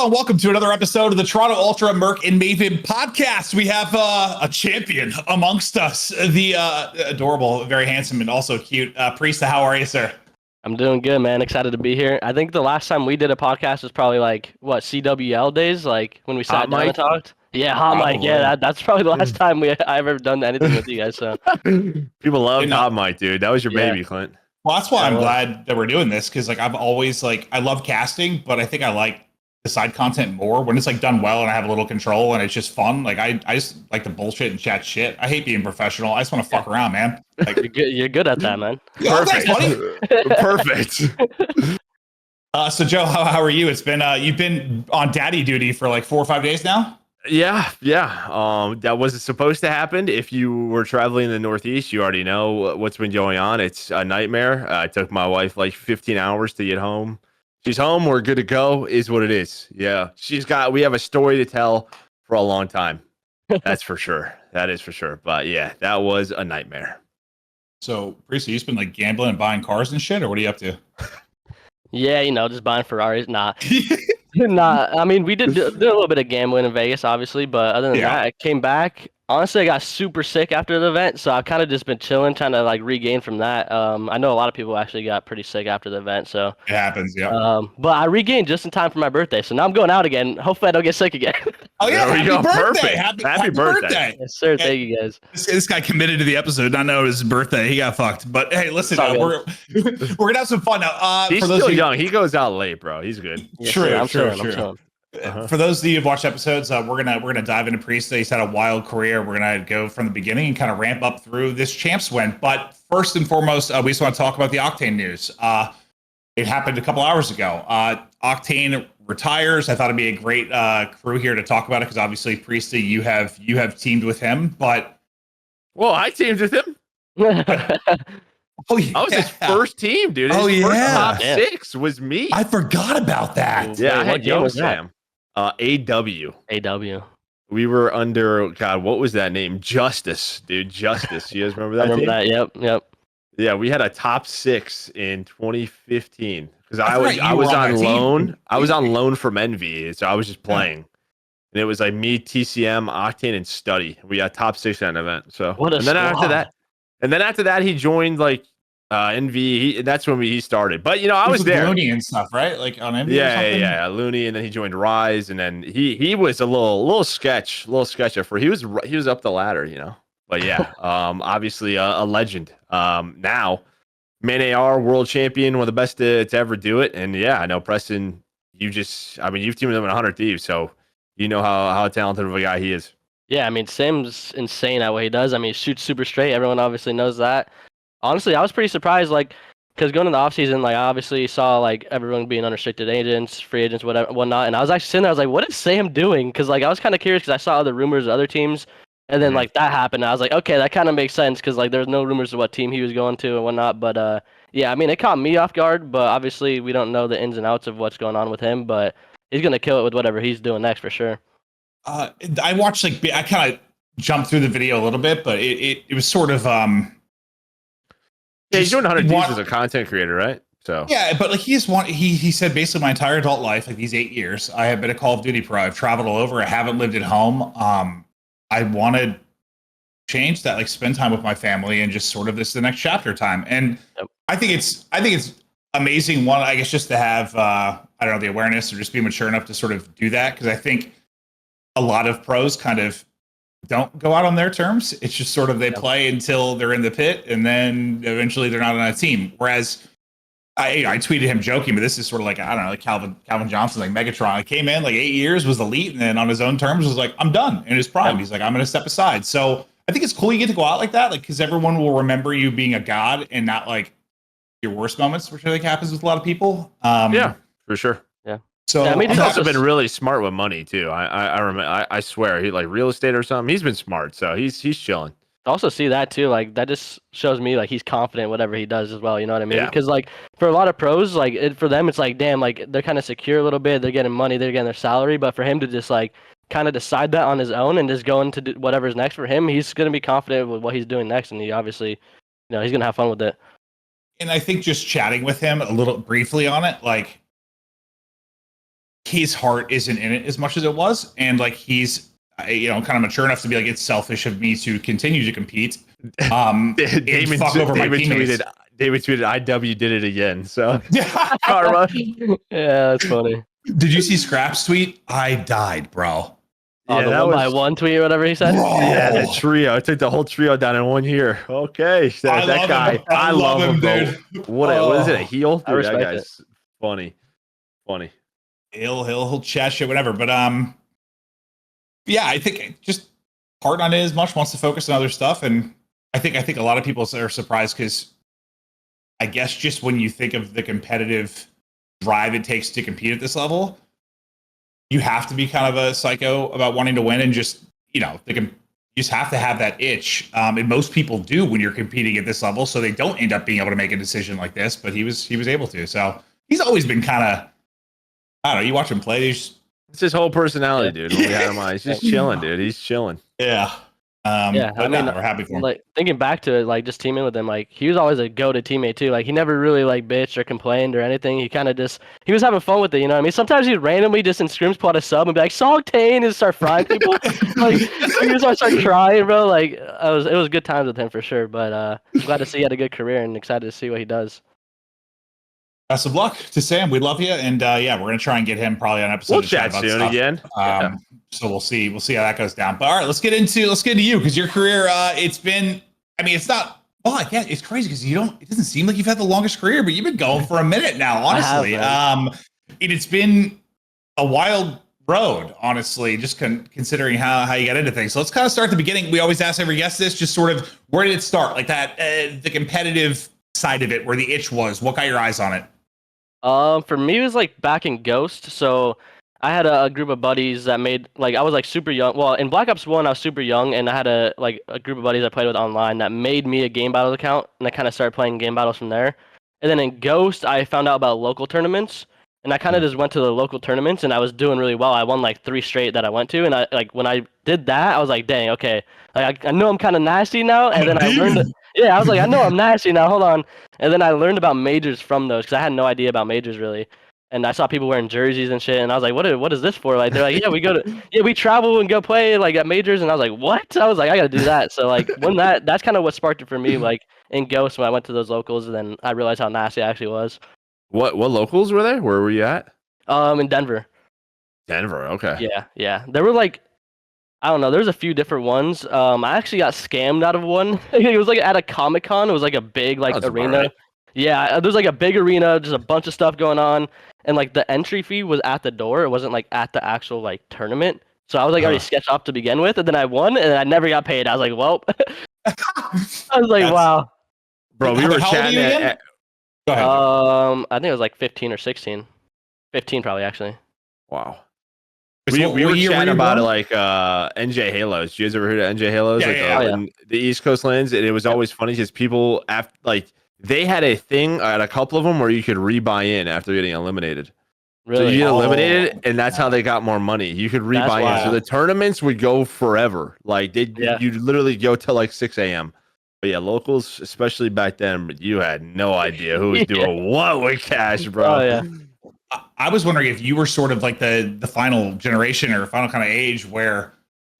and welcome to another episode of the Toronto Ultra Merk and Maven podcast. We have a champion amongst us, the adorable, very handsome, and also cute Priestahh. How are you, sir? I'm doing good, man. Excited to be here. I think the last time we did a podcast was probably like CWL days, like when we sat down and talked. Yeah, hot mic. Yeah, that's probably the last time I ever done anything with you guys. So people love hot mic, dude. That was your baby, Clint. Well, that's why I'm glad that we're doing this, because like I've always I love casting, but I think I like the side content more when it's like done well and I have a little control and it's just fun. Like I just like to bullshit and chat shit. I hate being professional. I just want to fuck around, man. Like, you're good at that, man. Perfect. Perfect. So Joe, how are you? It's been you've been on daddy duty for like 4 or 5 days now. Yeah. That wasn't supposed to happen. If you were traveling in the Northeast, you already know what's been going on. It's a nightmare. It took my wife like 15 hours to get home. She's home. We're good to go. Is what it is. Yeah. We have a story to tell for a long time. That's for sure. That is for sure. But yeah, that was a nightmare. So, Priestahh, you just been like gambling and buying cars and shit, or what are you up to? Yeah, just buying Ferraris. Nah. I mean, we did a little bit of gambling in Vegas, obviously, but other than that, I came back. Honestly, I got super sick after the event, so I've kind of just been chilling, trying to like regain from that. I know a lot of people actually got pretty sick after the event, so it happens, yeah. But I regained just in time for my birthday, so now I'm going out again. Hopefully, I don't get sick again. Oh yeah, happy birthday! Happy birthday! Yes, sir. Thank you guys. This guy committed to the episode, not know his birthday. He got fucked. But hey, listen, we're gonna have some fun now. He's still young. He goes out late, bro. He's good. Yeah, true. I'm chilling. For those of you who've watched episodes, we're gonna dive into Priestahh. He's had a wild career. We're gonna go from the beginning and kind of ramp up through this champs win. But first and foremost, we just want to talk about the Octane news. It happened a couple hours ago. Octane retires. I thought it'd be a great crew here to talk about it because obviously Priestahh, you have teamed with him. But I teamed with him. Oh yeah, I was his first team, dude. His first top 6 was me. I forgot about that. Yeah, I had young Sam. AW. We were under what was that name? Justice, dude. Justice. You guys remember that? I remember that. Yep. Yeah, we had a top 6 in 2015 because I was on loan. I was on loan from Envy, so I was just playing. And it was like me, TCM, Octane, and Study. We got top 6 at an event. So and then after that, he joined like Envy. That's when he started. But I was there. Looney and stuff, right? Like on Envy. Yeah, Looney, and then he joined Rise, and then he was a little sketch for he was up the ladder, But yeah, obviously a legend. Now, Man AR world champion, one of the best to ever do it. And yeah, I know Preston. You've teamed with him in 100 Thieves, so you know how talented of a guy he is. Yeah, I mean, Sam's insane at what he does. I mean, he shoots super straight. Everyone obviously knows that. Honestly, I was pretty surprised, because going into the offseason, I obviously saw, everyone being unrestricted agents, free agents, whatnot, and I was actually sitting there, I was like, what is Sam doing? Because, I was kind of curious because I saw other rumors of other teams, and then, that happened, and I was like, okay, that kind of makes sense, because, there's no rumors of what team he was going to and whatnot, but, yeah, I mean, it caught me off guard, but obviously we don't know the ins and outs of what's going on with him, but he's going to kill it with whatever he's doing next, for sure. I watched I kind of jumped through the video a little bit, but it was sort of yeah, he's doing 100 Thieves as a content creator, right? So yeah, but he said basically my entire adult life, these 8 years, I have been a Call of Duty pro. I've traveled all over. I haven't lived at home. I wanted to change that, spend time with my family and just sort of this is the next chapter time. And I think it's amazing. One, I guess, just to have the awareness or just be mature enough to sort of do that, because I think a lot of pros kind of don't go out on their terms. It's just sort of they play until they're in the pit, and then eventually they're not on a team. Whereas I tweeted him joking, but this is sort of like Calvin Johnson, like Megatron. I came in 8 years, was elite, and then on his own terms was like, I'm done in his prime. He's like, I'm going to step aside. So I think it's cool you get to go out like that, because everyone will remember you being a god and not your worst moments, which I think happens with a lot of people. Yeah, for sure. So he's also been really smart with money too. I remember. I swear, he real estate or something. He's been smart, so he's chilling. I also see that too. That just shows me he's confident whatever he does as well. You know what I mean? Yeah. Because for a lot of pros, for them it's damn, they're kind of secure a little bit. They're getting money. They're getting their salary. But for him to just kind of decide that on his own and just go into whatever's next for him, he's gonna be confident with what he's doing next, and he obviously, he's gonna have fun with it. And I think just chatting with him a little briefly on it, his heart isn't in it as much as it was, and like he's kind of mature enough to be like, it's selfish of me to continue to compete. David fuck over my teammates. David tweeted, IW did it again. So yeah, that's funny. Did you see Scrap's tweet? I died, bro. Oh, yeah, the that one by was one tweet or whatever he said. Bro. yeah, the trio. I took the whole trio down in 1 year. Okay, I that love guy. him. I love him, bro. dude. What is it? A heel? I Dude, that respect guy's funny. He'll chat shit, whatever. But yeah, I think just heart on it as much, wants to focus on other stuff, and I think a lot of people are surprised because I guess just when you think of the competitive drive it takes to compete at this level, you have to be kind of a psycho about wanting to win, and just you just have to have that itch. And most people do when you're competing at this level, so they don't end up being able to make a decision like this. But he was able to. So he's always been kind of, I don't know. You watch him play, It's his whole personality, dude. When we had him on, he's just chilling, dude. He's chilling. yeah. Yeah, but we're happy for him. Like thinking back to it, like just teaming with him, like he was always a go-to teammate too. Like he never really like bitched or complained or anything. He kind of he was having fun with it, you know what I mean? Sometimes he'd randomly just in scrims pull out a sub and be like, "Saw Octane," and start frying people. Like he just start crying, bro. Like it was good times with him for sure. But I'm glad to see he had a good career and excited to see what he does. Best of luck to Sam. We love you, and yeah, we're gonna try and get him probably on episode. We'll to chat about soon stuff. again. So we'll see how that goes down. But all right, let's get into you, because your career, it's been. I mean, it's not. Well, yeah, it's crazy because it doesn't seem like you've had the longest career, but you've been going for a minute now. Honestly, it's been a wild road. Honestly, just considering how you got into things. So let's kind of start at the beginning. We always ask every guest this, just sort of where did it start, like that, the competitive side of it, where the itch was. What got your eyes on it? For me, it was like back in Ghost. So I had a group of buddies that made I was like super young. Well, in Black Ops 1, I was super young, and I had a group of buddies I played with online that made me a game battles account, and I kind of started playing game battles from there. And then in Ghost, I found out about local tournaments, and I kind of just went to the local tournaments, and I was doing really well. I won like 3 straight that I went to, and I when I did that, I was like, dang, okay, like I know I'm kind of nasty now, and then I learned. Yeah, I was like, I know I'm nasty now. Hold on. And then I learned about majors from those because I had no idea about majors really. And I saw people wearing jerseys and shit, and I was like, what is this for? Like they're like, we travel and go play like at majors, and I was like, what? I was like, I gotta do that. So like that's kind of what sparked it for me. Like in Ghost when I went to those locals, and then I realized how nasty I actually was. What locals were there? Where were you at? In Denver. Denver. Okay. Yeah. There were like, I don't know. There's a few different ones. I actually got scammed out of one. It was like at a Comic-Con. It was like a big arena. Right. Yeah, there's like a big arena, just a bunch of stuff going on, and like the entry fee was at the door. It wasn't like at the actual like tournament. So I was like already sketched off to begin with, and then I won, and I never got paid. I was like, well, I was like, wow. Bro, we were chatting at Go ahead. I think it was like 15 or 16. 15 probably actually. Wow. We were chatting about it like NJ Halos. You guys ever heard of NJ Halos? Yeah. The East Coast lands, and it was always funny because people they had a thing at a couple of them where you could rebuy in after getting eliminated. Really? So you get eliminated, and that's how they got more money. You could rebuy in. So the tournaments would go forever. Like you'd literally go till like 6 a.m. But yeah, locals, especially back then, you had no idea who was doing what with cash, bro. Oh yeah. I was wondering if you were sort of like the final generation or final kind of age where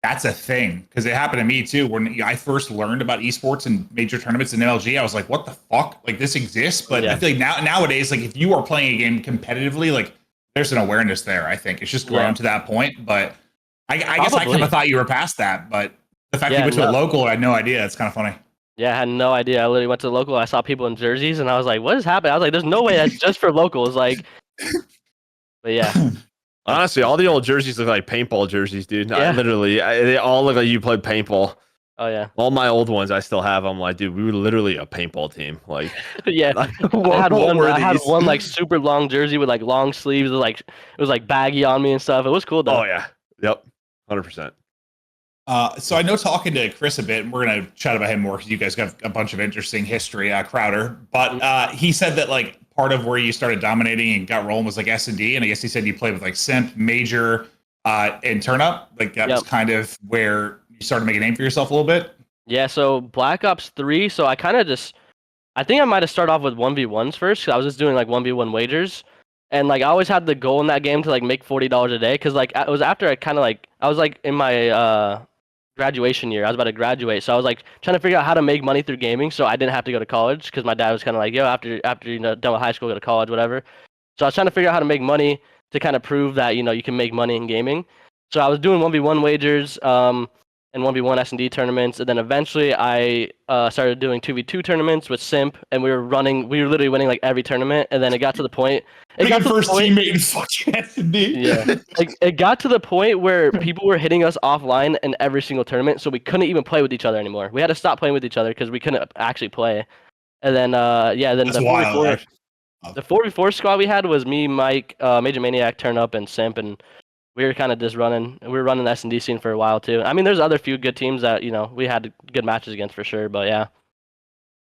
that's a thing, because it happened to me too. When I first learned about esports and major tournaments in MLG, I was like, "What the fuck? Like this exists?" But I feel like nowadays, like if you are playing a game competitively, like there's an awareness there. I think it's just grown to that point. But I guess I kind of thought you were past that. But the fact that you went to a local, I had no idea. It's kind of funny. Yeah, I had no idea. I literally went to the local. I saw people in jerseys, and I was like, "What is happening?" I was like, "There's no way that's just for locals." Like, but yeah. Honestly, all the old jerseys look like paintball jerseys, dude. Yeah. They all look like you played paintball. Oh yeah. All my old ones, I still have. I'm like, dude, we were literally a paintball team. Like, yeah. I had one like super long jersey with like long sleeves. It was like baggy on me and stuff. It was cool though. Oh yeah. Yep. 100%. So I know talking to Chris a bit, and we're going to chat about him more because you guys got a bunch of interesting history, Crowder. But he said that like part of where you started dominating and got rolling was like SND, and I guess he said you played with like Simp, Major, and Turn Up. Like that was kind of where you started making a name for yourself a little bit. Yeah. So Black Ops 3. So I kind of I think I might have started off with 1v1s first, because I was just doing like 1v1 wagers. And like I always had the goal in that game to like make $40 a day because like it was after I kind of like I was like in my graduation year. I was about to graduate, so I was like trying to figure out how to make money through gaming, so I didn't have to go to college because my dad was kind of like, yo, after done with high school, go to college, whatever. So I was trying to figure out how to make money to kind of prove that you can make money in gaming. So I was doing 1v1 wagers, and 1v1 S&D tournaments, and then eventually I started doing 2v2 tournaments with Simp, and we were literally winning like every tournament, and then it got to the point. First teammate in fucking S&D. Yeah, like it got to the point where people were hitting us offline in every single tournament, so we couldn't even play with each other anymore. We had to stop playing with each other because we couldn't actually play. And then then That's the wild. 4v4, the 4v4 squad we had was me, Mike, Major Maniac, Turn Up, and Simp, and we were kind of just running. We were running the S&D scene for a while too. I mean, there's other few good teams that we had good matches against for sure. But yeah,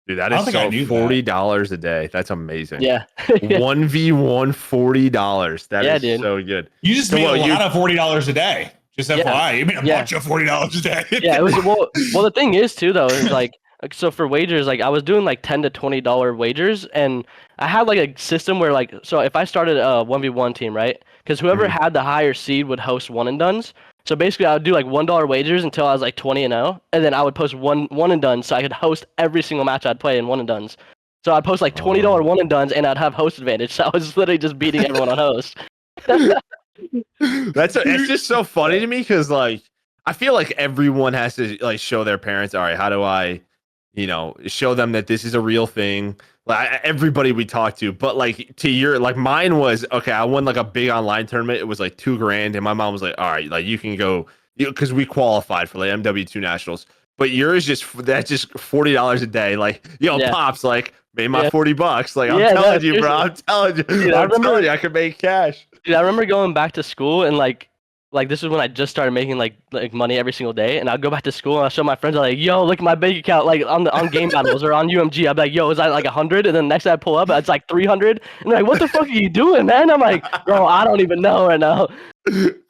Dude, that is so $40 a day. That's amazing. yeah. 1v1 $40. That is dude. so good. You just made a lot of $40 a day. Just FYI, you made a bunch of $40 a day. Yeah, it was well. The thing is too, though, is like so for wagers, like I was doing like $10 to $20 wagers, and I had like a system where like so if I started a 1v1 team, right? Because whoever had the higher seed would host one and dones. So basically, I would do like $1 wagers until I was like 20-0, and then I would post one and done, so I could host every single match I'd play in one and dones. So I'd post like $20 one and dones, and I'd have host advantage. So I was literally just beating everyone on host. It's just so funny to me because like I feel like everyone has to like show their parents, all right, how do I, show them that this is a real thing. Like everybody we talk to, but like to your like mine was okay. I won like a big online tournament. It was like $2,000, and my mom was like, all right, like you can go because we qualified for like MW2 nationals. But yours that's just $40 a day. Like pops like made my $40. Like I'm telling you, bro. I'm telling you. Dude, I'm telling you, I could make cash. Dude, I remember going back to school and like this is when I just started making like money every single day, and I'll go back to school and I'll show my friends, I'm like, yo, look at my bank account, like on game battles or on UMG. I'll be like, yo, is that like 100? And then next time I pull up, it's like 300. And they're like, what the fuck are you doing, man? I'm like, bro, I don't even know right now. Dude,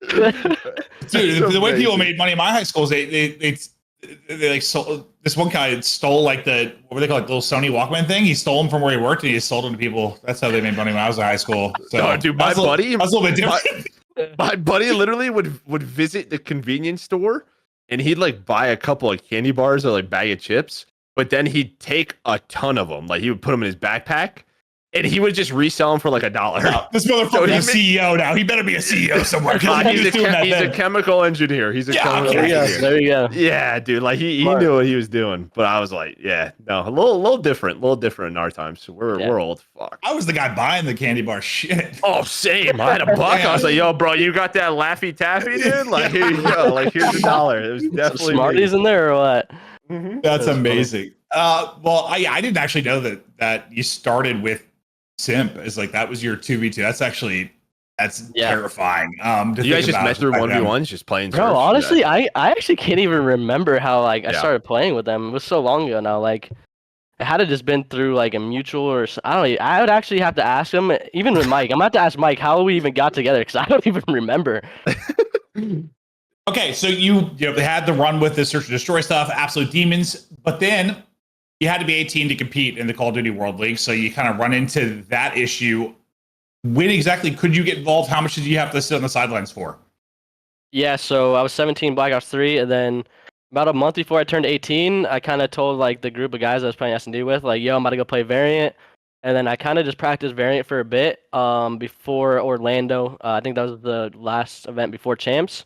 the way people made money in my high school is they like sold, this one guy stole like what were they called, like little Sony Walkman thing. He stole them from where he worked and he just sold them to people. That's how they made money when I was in high school. So dude, my buddy, I was a little bit different. My buddy literally would visit the convenience store and he'd like buy a couple of candy bars or like bag of chips, but then he'd take a ton of them. Like he would put them in his backpack and he would just resell them for like $1. No, this motherfucker's a CEO now. He better be a CEO somewhere. He's a chemical engineer. He's a chemical engineer. There you go. Yeah, dude. Like he knew what he was doing. But I was like, yeah, no, a little different in our time. So we're old. Fuck. I was the guy buying the candy bar shit. Oh, same. I had $1. I was like, yo, bro, you got that Laffy Taffy, dude? Like here you go. Like here's $1. It was definitely some Smarties in there or what? Mm-hmm. That's amazing. Well, I didn't actually know that you started with Simp as like that was your 2v2. That's terrifying. You guys just met through 1v1s, just playing. Bro, honestly, I actually can't even remember how I started playing with them. It was so long ago now. Like it had to just been through like a mutual or I don't know. I would actually have to ask him. Even with Mike, I'm gonna have to ask Mike how we even got together because I don't even remember. Okay, so they had the run with the search and destroy stuff, absolute demons, but then you had to be 18 to compete in the Call of Duty World League, so you kind of run into that issue. When exactly could you get involved? How much did you have to sit on the sidelines for? Yeah, so I was 17, Black Ops 3, and then about a month before I turned 18, I kind of told like the group of guys I was playing S&D with, like, yo, I'm about to go play Variant. And then I kind of just practiced Variant for a bit before Orlando. I think that was the last event before Champs.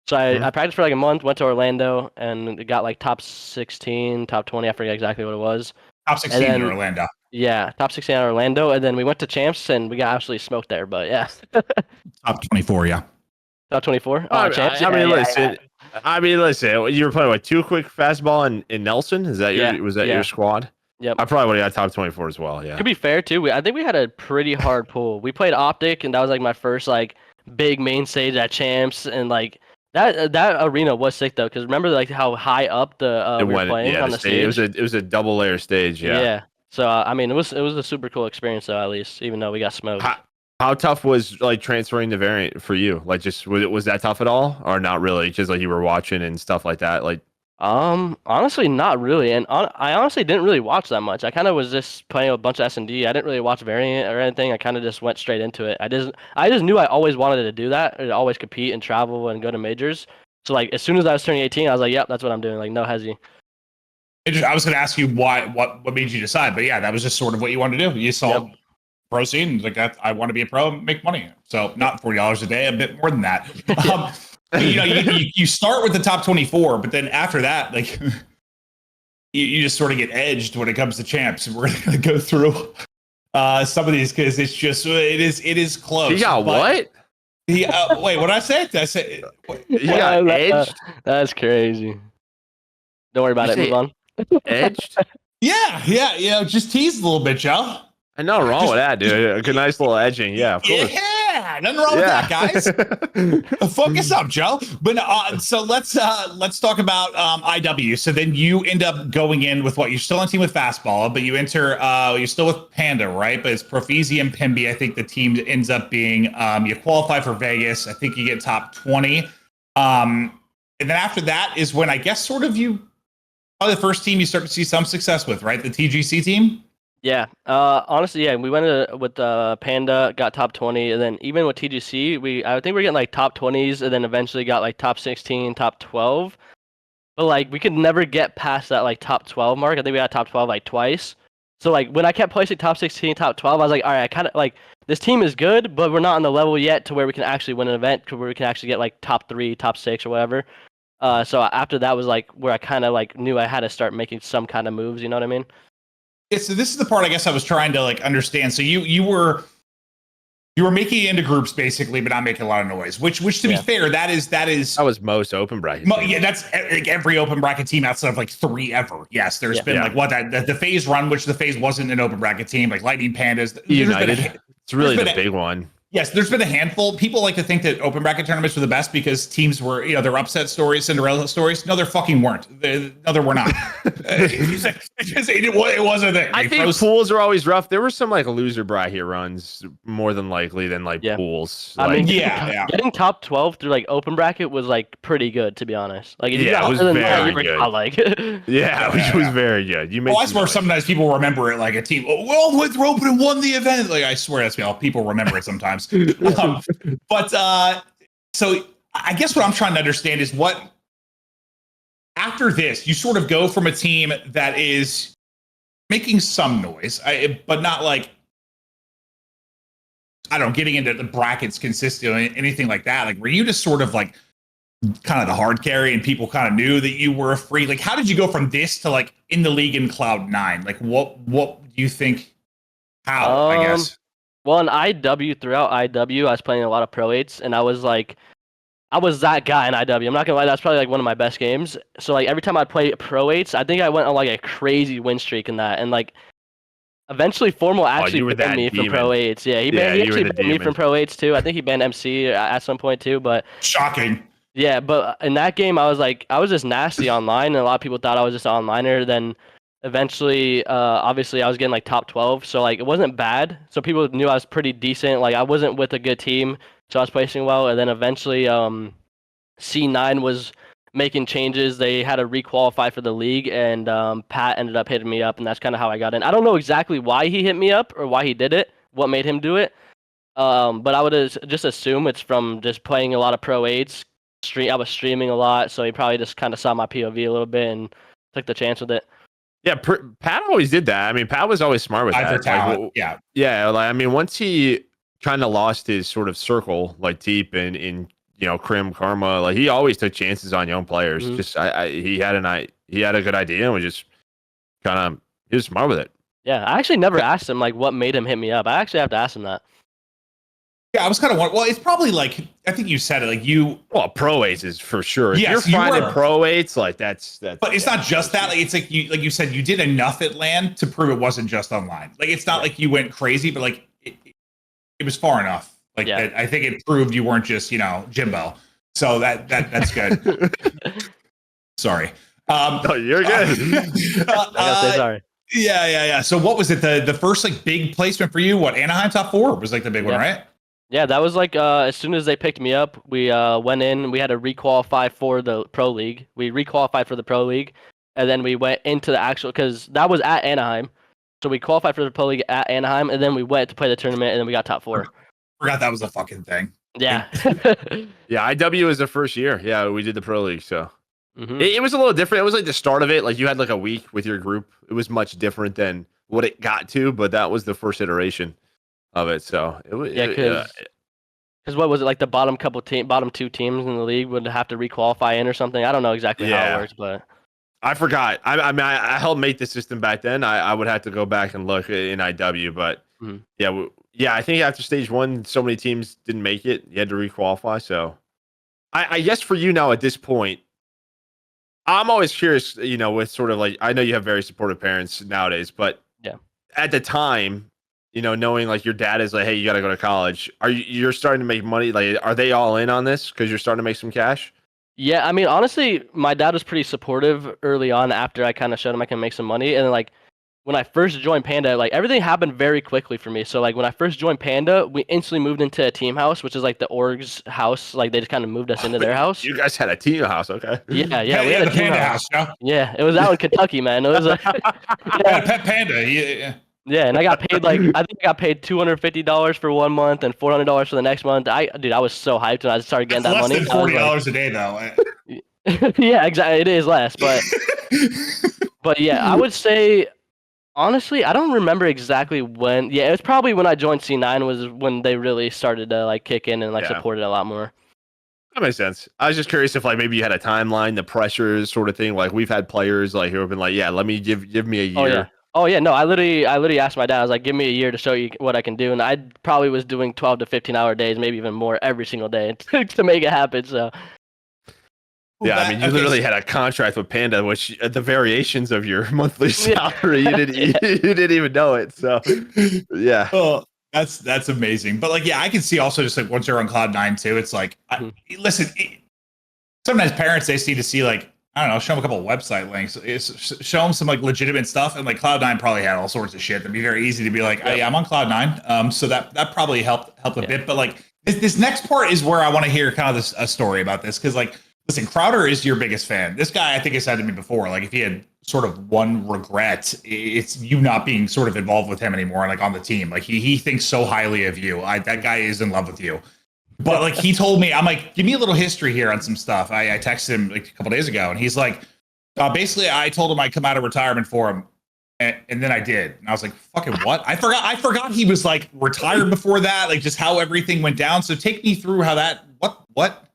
So I practiced for like a month, went to Orlando, and got like top 16, top 20. I forget exactly what it was. Top 16 in Orlando. Yeah, top 16 in Orlando. And then we went to Champs, and we got absolutely smoked there. But yeah. Top 24, yeah. Top 24? Champs? I mean, listen, you were playing with Too Quick, Fastball, and Nelson? Is that your squad? Yep. I probably would have got top 24 as well, yeah. To be fair, too, I think we had a pretty hard pool. We played Optic, and that was like my first like big main stage at Champs, and like that arena was sick though, because remember like how high up we were playing on the stage. It was a double layer stage, yeah. Yeah. So I mean, it was a super cool experience though, at least, even though we got smoked. How tough was like transferring the Variant for you? Like, just was that tough at all, or not really? Just like you were watching and stuff like that. Like, Honestly, not really, and I honestly didn't really watch that much. I kind of was just playing a bunch of S&D. I didn't really watch Variant or anything. I kind of just went straight into it. I just knew I always wanted to do that, to always compete and travel and go to majors. So like as soon as I was turning 18, I was like, yep, that's what I'm doing. Like no hezzy. I was going to ask you what made you decide, but yeah, that was just sort of what you wanted to do. You saw pro scene, like that. I want to be a pro and make money. So not $40 a day, a bit more than that. You know, you start with the top 24, but then after that, like you just sort of get edged when it comes to champs. And we're going to go through some of these because it's just it is close. You got what? Wait, what did I say? Did I say You got edged? That's crazy. Don't worry about it. Move on. Edged? Yeah. You know, just tease a little bit, Joe. And nothing wrong with that, dude. A nice little edging. Yeah, of course. Yeah, nothing wrong with that, guys. Focus up, Joe. But so let's talk about IW. So then you end up going in with what? You're still on team with Fastball, but you enter. You're still with Panda, right? But it's Profizi and Pimby. I think the team ends up being. You qualify for Vegas. I think you get top 20. And then after that is when I guess sort of you. Probably the first team you start to see some success with, right? The TGC team. Yeah. Honestly, yeah. We went with Panda, got top 20, and then even with TGC, I think we're getting like top 20s, and then eventually got like top 16, top 12. But like we could never get past that like top 12 mark. I think we got top 12 like twice. So like when I kept placing top 16, top 12, I was like, all right, I kind of like this team is good, but we're not on the level yet to where we can actually win an event, where we can actually get like top 3, top 6, or whatever. So after that was like where I kind of like knew I had to start making some kind of moves. You know what I mean? Yeah, so this is the part I guess I was trying to like understand. So you were making it into groups basically, but not making a lot of noise. Which to be fair, that was most open bracket. Yeah, that's like every open bracket team outside of like 3 ever. Yes, there's been like the FaZe run, which the FaZe wasn't an open bracket team, like Lightning Pandas. United. It's really the big one. Yes, there's been a handful. People like to think that open bracket tournaments were the best because teams were, you know, they're upset stories, Cinderella stories. No, they fucking weren't. No, they were not. It wasn't there. I think pools are always rough. There were some like loser bracket runs more than likely than like pools. I mean, getting top 12 through like open bracket was like pretty good, to be honest. Like, if you got it was very good. It was very good. You made I swear sometimes people remember it like a team. Oh, well, went through open and won the event. Like I swear that's how people remember it sometimes. But so I guess what I'm trying to understand is what after this you sort of go from a team that is making some noise, but not like I don't know, getting into the brackets consistently, anything like that. Like, were you just sort of like kind of the hard carry and people kind of knew that you were a free? Like, how did you go from this to like in the league in Cloud9? Like, what do you think? How I guess. Well, in IW, throughout IW, I was playing a lot of Pro 8s, and I was that guy in IW. I'm not gonna lie, that's probably like one of my best games. So like every time I'd play Pro 8s, I think I went on like a crazy win streak in that, and like eventually Formal actually banned me from Pro 8s. Yeah, he actually banned me from Pro 8s too. I think he banned MC at some point too, but shocking. Yeah, but in that game, I was just nasty online, and a lot of people thought I was just an onliner. Then eventually, obviously I was getting like top 12, so like it wasn't bad. So people knew I was pretty decent. Like I wasn't with a good team, so I was placing well. And then eventually, C9 was making changes. They had to requalify for the league, and Pat ended up hitting me up, and that's kind of how I got in. I don't know exactly why he hit me up or why he did it, what made him do it. But I would just assume it's from just playing a lot of Pro 8s. I was streaming a lot, so he probably just kind of saw my POV a little bit and took the chance with it. Yeah, Pat always did that. I mean, Pat was always smart with that. Like, yeah. Like, I mean, once he kind of lost his sort of circle, like Teep and in Crim, Karma, like he always took chances on young players. Mm-hmm. Just he had a good idea and was just he was smart with it. Yeah, I actually never asked him like what made him hit me up. I actually have to ask him that. Yeah, I was kind of wondering. Well, it's probably like I think you said it. Like Pro 8s is for sure. Yes, if you're finding Pro 8s, like that's. But it's not just that. Like it's like you said, you did enough at LAN to prove it wasn't just online. Like it's not like you went crazy, but like it was far enough. Like I think it proved you weren't just Jimbo. So that's good. Sorry. No, you're good. I gotta say sorry. Yeah. So what was it? The first like big placement for you? What, Anaheim top 4 was like the big one, right? Yeah, that was like as soon as they picked me up, we went in. We had to requalify for the Pro League. We requalified for the Pro League, and then we went into the actual because that was at Anaheim. So we qualified for the Pro League at Anaheim, and then we went to play the tournament, and then we got top 4. Forgot that was a fucking thing. Yeah. Yeah, IW was the first year. Yeah, we did the Pro League, so Mhm. it was a little different. It was like the start of it. Like you had like a week with your group. It was much different than what it got to, but that was the first iteration of it. So it was Yeah, because what was it like? The bottom 2 teams in the league would have to requalify in or something. I don't know exactly how Yeah. it works, but I forgot. I mean, I helped make the system back then. I would have to go back and look in IW, but Mhm. yeah, I think after stage 1, so many teams didn't make it. You had to requalify. So I guess for you now at this point, I'm always curious, with sort of like, I know you have very supportive parents nowadays, but Yeah. at the time, knowing like your dad is like, hey, you got to go to college. You're starting to make money? Like, are they all in on this because you're starting to make some cash? yeah, I mean, honestly, my dad was pretty supportive early on after I kind of showed him I can make some money. And then, like, when I first joined Panda, like, everything happened very quickly for me. So, like, when I first joined Panda, we instantly moved into a team house, which is like the org's house. Like, they just kind of moved us into their house. You guys had a team house, okay? Yeah, we had the a team Panda house. house. Yeah, it was out in Kentucky, man. It was a Yeah, Pet Panda. Yeah. yeah, and I got paid I think I got paid $250 for 1 month and $400 for the next month. I was so hyped when I started getting That's that less money. than $40 a day, though. Yeah, exactly. It is less, but yeah, I would say honestly, I don't remember exactly when. Yeah, it was probably when I joined C9 was when they really started to like kick in and like Yeah. support it a lot more. That makes sense. I was just curious if like maybe you had a timeline, the pressures sort of thing. Like we've had players like who have been like, yeah, let me give me a year. Oh yeah, no, I literally asked my dad. I was like, "Give me a year to show you what I can do," and I probably was doing 12 to 15-hour days, maybe even more every single day to make it happen. So Yeah, I mean, you literally had a contract with Panda, which the variations of your monthly salary, you didn't even know it. So yeah. Oh, that's amazing. But like, yeah, I can see also just like once you're on Cloud9 too, it's like, listen, sometimes parents, they see to see like, I don't know, show them a couple of website links, show them some like legitimate stuff. And like Cloud9 probably had all sorts of shit. That'd be very easy to be like, oh, yeah, I'm on Cloud9. So that probably helped a bit. But like this next part is where I want to hear kind of a story about this. Cause like, listen, Crowder is your biggest fan. This guy, I think, has said to me before, like if he had sort of one regret, it's you not being sort of involved with him anymore, like on the team. Like he thinks so highly of you. That guy is in love with you. But like he told me, I'm like, give me a little history here on some stuff. I texted him like a couple days ago, and he's like, basically, I told him I'd come out of retirement for him, and then I did. And I was like, fucking what? I forgot he was like retired before that. Like just how everything went down. So take me through how that. What?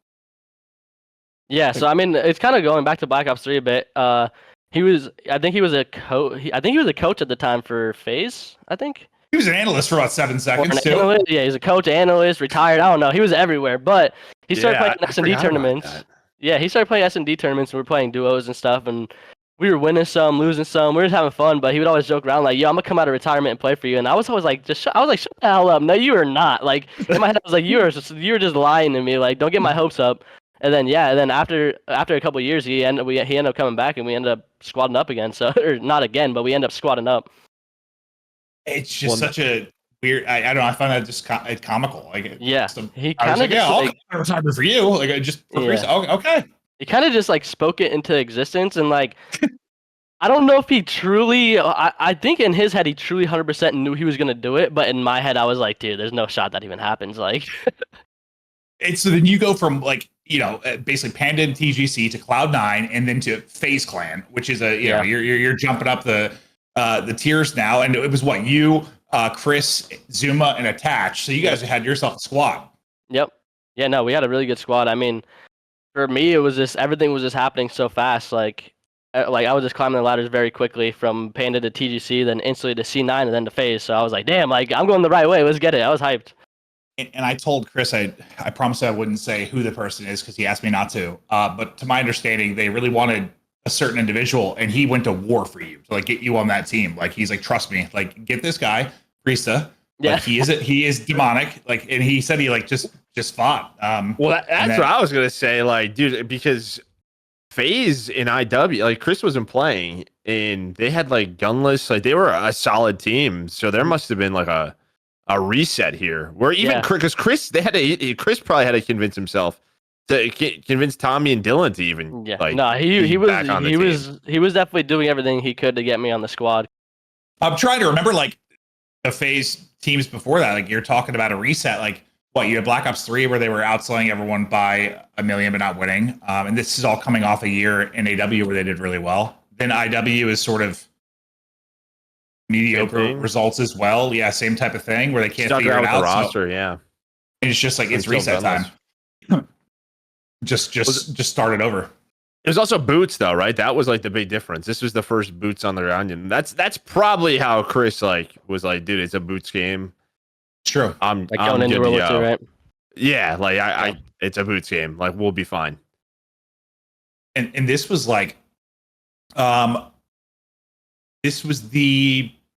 yeah, so I mean, it's kind of going back to Black Ops 3 a bit. I think he was a coach at the time for FaZe. I think he was an analyst for about 7 seconds too. Analyst. Yeah, he's a coach, analyst, retired. I don't know. He was everywhere, but he started playing S&D tournaments. Yeah, he started playing S&D tournaments, and we were playing duos and stuff, and we were winning some, losing some. We were just having fun, but he would always joke around like, "Yo, I'm gonna come out of retirement and play for you." And I was always like, "Shut the hell up! No, you are not." Like in my head, I was like, "You are just lying to me. Like, don't get my hopes up." And then after a couple of years, he ended up coming back, and we ended up squatting up again. So or not again, but we ended up squatting up. It's just such a weird. I don't know. I find that just comical. Like yeah, he kind of like, yeah, I'll retire for you. Like I just okay. He kind of just like spoke it into existence, and like I don't know if he truly. I think in his head he truly 100% knew he was gonna do it, but in my head I was like, dude, there's no shot that even happens. Like, it's so then you go from like basically Panda and TGC to Cloud9 and then to FaZe Clan, which is a know you're jumping up the tiers now, and it was what you, Chris, Zuma, and Attach. So you guys had yourself a squad. Yep. Yeah. No, we had a really good squad. I mean, for me, it was just everything was just happening so fast. Like I was just climbing the ladders very quickly from Panda to TGC, then instantly to C9, and then to FaZe. So I was like, damn, like I'm going the right way. Let's get it. I was hyped. And I told Chris, I promised I wouldn't say who the person is because he asked me not to. But to my understanding, they really wanted a certain individual, and he went to war for you to like get you on that team. Like he's like, trust me, like get this guy, Priestahh. Yeah, like, he is demonic. Like, and he said he like just fought. Well, that's what I was gonna say. Like, dude, because FaZe in IW, like Chris wasn't playing, and they had like gunless. Like they were a solid team, so there must have been like a a reset here. Where even because Chris probably had to convince himself to convince Tommy and Dylan to even he was definitely doing everything he could to get me on the squad. I'm trying to remember like the FaZe teams before that. Like you're talking about a reset. Like what you had Black Ops 3 where they were outselling everyone by 1 million but not winning. And this is all coming off a year in AW where they did really well. Then IW is sort of mediocre results as well. Yeah, same type of thing where they can't figure it out. The roster, and it's just like it's reset time. just start it over. It was also boots though, right? That was like the big difference. This was the first boots on the ground, and that's probably how Chris was like, dude, it's a boots game. It's true. I'm going into World War II, right? Yeah, like I it's a boots game. Like we'll be fine. And this was like, this was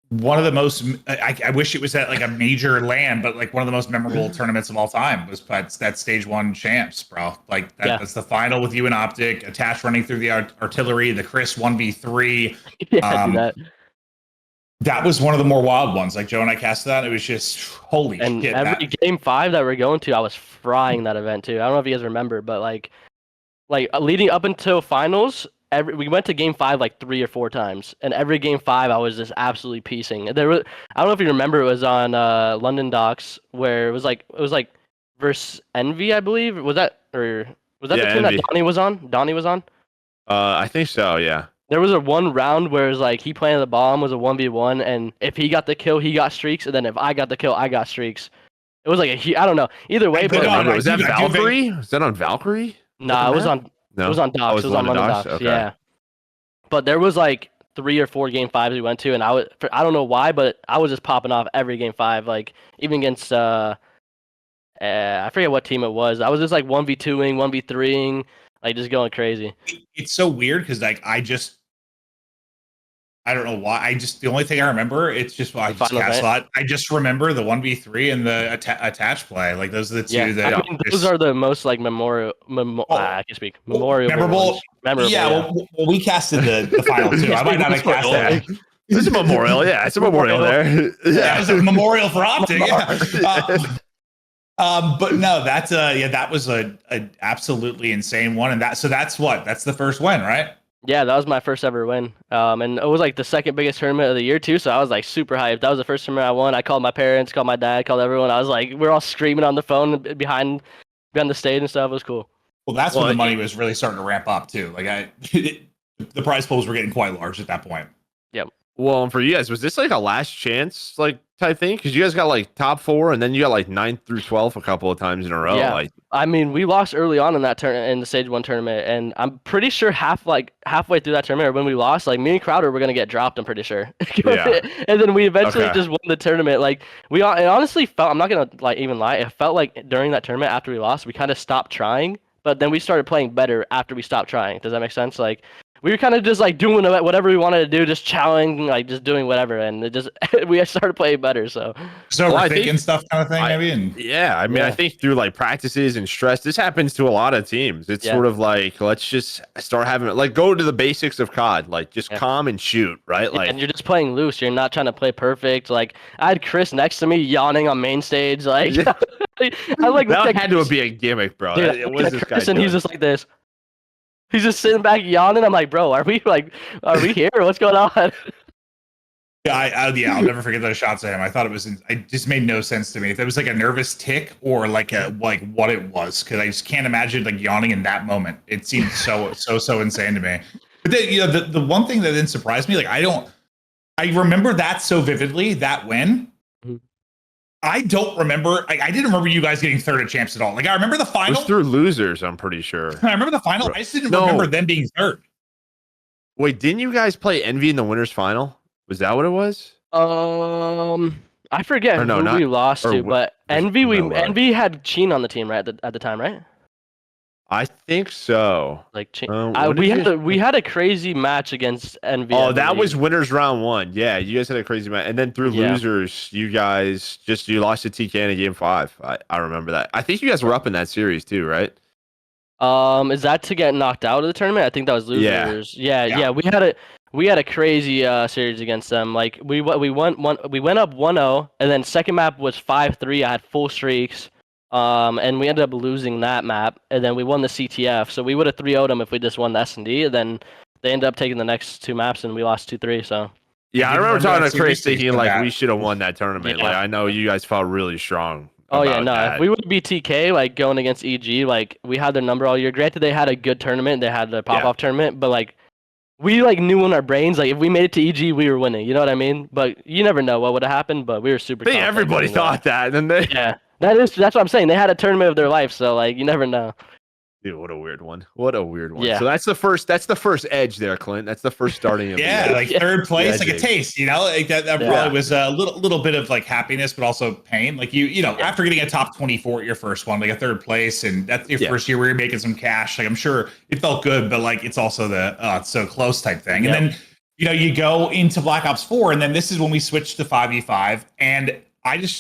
one of the most. I wish it was at like a major LAN, but like one of the most memorable tournaments of all time was that Stage 1 Champs, bro. Like that's the final with you and Optic, Attach running through the artillery, the Chris 1v3. That was one of the more wild ones. Like Joe and I cast that. It was just holy shit. And every game 5 that we're going to, I was frying that event too. I don't know if you guys remember, but like leading up until finals, we went to game 5 like 3 or 4 times, and every game 5 I was just absolutely piecing. I don't know if you remember, it was on London Docks where it was like versus Envy, I believe. Was that the team Envy that Donnie was on? I think so. Yeah. There was one round where it was like he planted the bomb, was a 1v1, and if he got the kill, he got streaks, and then if I got the kill, I got streaks. It was like I don't know. Either way, was that Valkyrie? Was that on Valkyrie? Nah, it was on. No? It was on Docks. It was on London Docks. Okay. Yeah. But there was like 3 or 4 game 5s we went to, and I don't know why, but I was just popping off every game 5. Like even against I forget what team it was. I was just like 1v2ing, 1v3ing, like just going crazy. It's so weird because like I don't know why. The only thing I remember, it's just I just remember the 1v3 and the attach play. Like those are the two that. I mean, those are the most like memorable. Yeah. Memorable. Yeah. Well, we casted the final too. I might not have cast that. It's a memorial. Yeah, it's a memorial there. Yeah, it's a memorial for Optic. Yeah. But no, that was a absolutely insane one, and that's the first win, right? Yeah, that was my first ever win. And it was like the second biggest tournament of the year too, so I was like super hyped. That was the first tournament I won. I called my parents, called my dad, called everyone. I was like, we're all screaming on the phone behind the stage and stuff. It was cool. Well, that's when the money was really starting to ramp up too. Like the prize pools were getting quite large at that point. Yep. Well, and for you guys, was this like a last chance like type thing? Because you guys got like top 4, and then you got like 9th through 12th a couple of times in a row. Yeah. Like, I mean, we lost early on in that in the Stage 1 tournament, and I'm pretty sure halfway through that tournament, when we lost, like me and Crowder were gonna get dropped. I'm pretty sure. Yeah. And then we eventually just won the tournament. Like it honestly felt. I'm not gonna even lie. It felt like during that tournament after we lost, we kind of stopped trying, but then we started playing better after we stopped trying. Does that make sense? Like. We were kind of just like doing whatever we wanted to do, just challenging, like just doing whatever, and we started playing better. So we're thinking stuff kind of thing, maybe. I think through like practices and stress, this happens to a lot of teams. It's sort of like let's just start having go to the basics of COD, like just calm and shoot, right? Like, and you're just playing loose. You're not trying to play perfect. Like I had Chris next to me yawning on main stage, like I like that had to be a gimmick, bro. Dude, it was this Chris, guy and he's just like this. He's just sitting back yawning. I'm like, bro, are we here? What's going on? Yeah, I'll never forget those shots at him. I thought it just made no sense to me. If it was like a nervous tick or like what it was, because I just can't imagine like yawning in that moment. It seemed so insane to me. But then, the one thing that didn't surprise me, like I remember that so vividly, that win. I don't remember. I didn't remember you guys getting 3rd at Champs at all. Like I remember the final. It was through losers, I'm pretty sure. I remember the final. I just didn't remember them being 3rd. Wait, didn't you guys play Envy in the winners final? Was that what it was? I forget who we lost to, but Envy had Sheen on the team right at the time, right? I think so. Like we had a crazy match against Envy. Oh, that was winners round 1. Yeah, you guys had a crazy match, and then through losers, you guys you lost to TK in game 5. I remember that. I think you guys were up in that series too, right? Is that to get knocked out of the tournament? I think that was losers. Yeah. We had we had a crazy series against them. Like we went up 1-0, and then second map was 5-3. I had full streaks, and we ended up losing that map, and then we won the CTF. So we would have 3-0'd them if we just won the S&D, and then they ended up taking the next two maps, and we lost 2-3. So yeah, I remember talking to Chris thinking like that. we should have won that tournament. Yeah. Like I know you guys felt really strong. Oh yeah, no. that. If we would be TK like going against EG, like we had their number all year. Granted, they had a good tournament. They had the pop-off tournament, but like we like knew in our brains like if we made it to EG, we were winning. You know what I mean? But you never know what would have happened. But we were super. I think everybody thought that, and then they. Yeah, that's what I'm saying. They had a tournament of their life, so like you never know. Dude, what a weird one. What a weird one. Yeah. So that's the first edge there, Clint. That's the first starting of Yeah, the like third place, like a taste, you know, like that Yeah. probably was a little bit of like happiness, but also pain. Like you know, after getting a top 24 at your first one, like a third place, and that's your first year where you're making some cash. Like I'm sure it felt good, but like it's also the it's so close type thing. And then you know, you go into Black Ops 4, and then this is when we switch to 5v5, and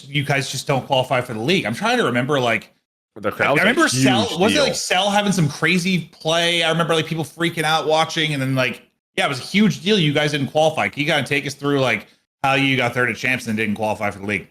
you guys just don't qualify for the league. I'm trying to remember like. The crowd. I remember Cell. Was deal. it like Cell having some crazy play? I remember like people freaking out watching, and then like it was a huge deal. You guys didn't qualify. Can you kind of take us through like how you got third at Champs and didn't qualify for the league?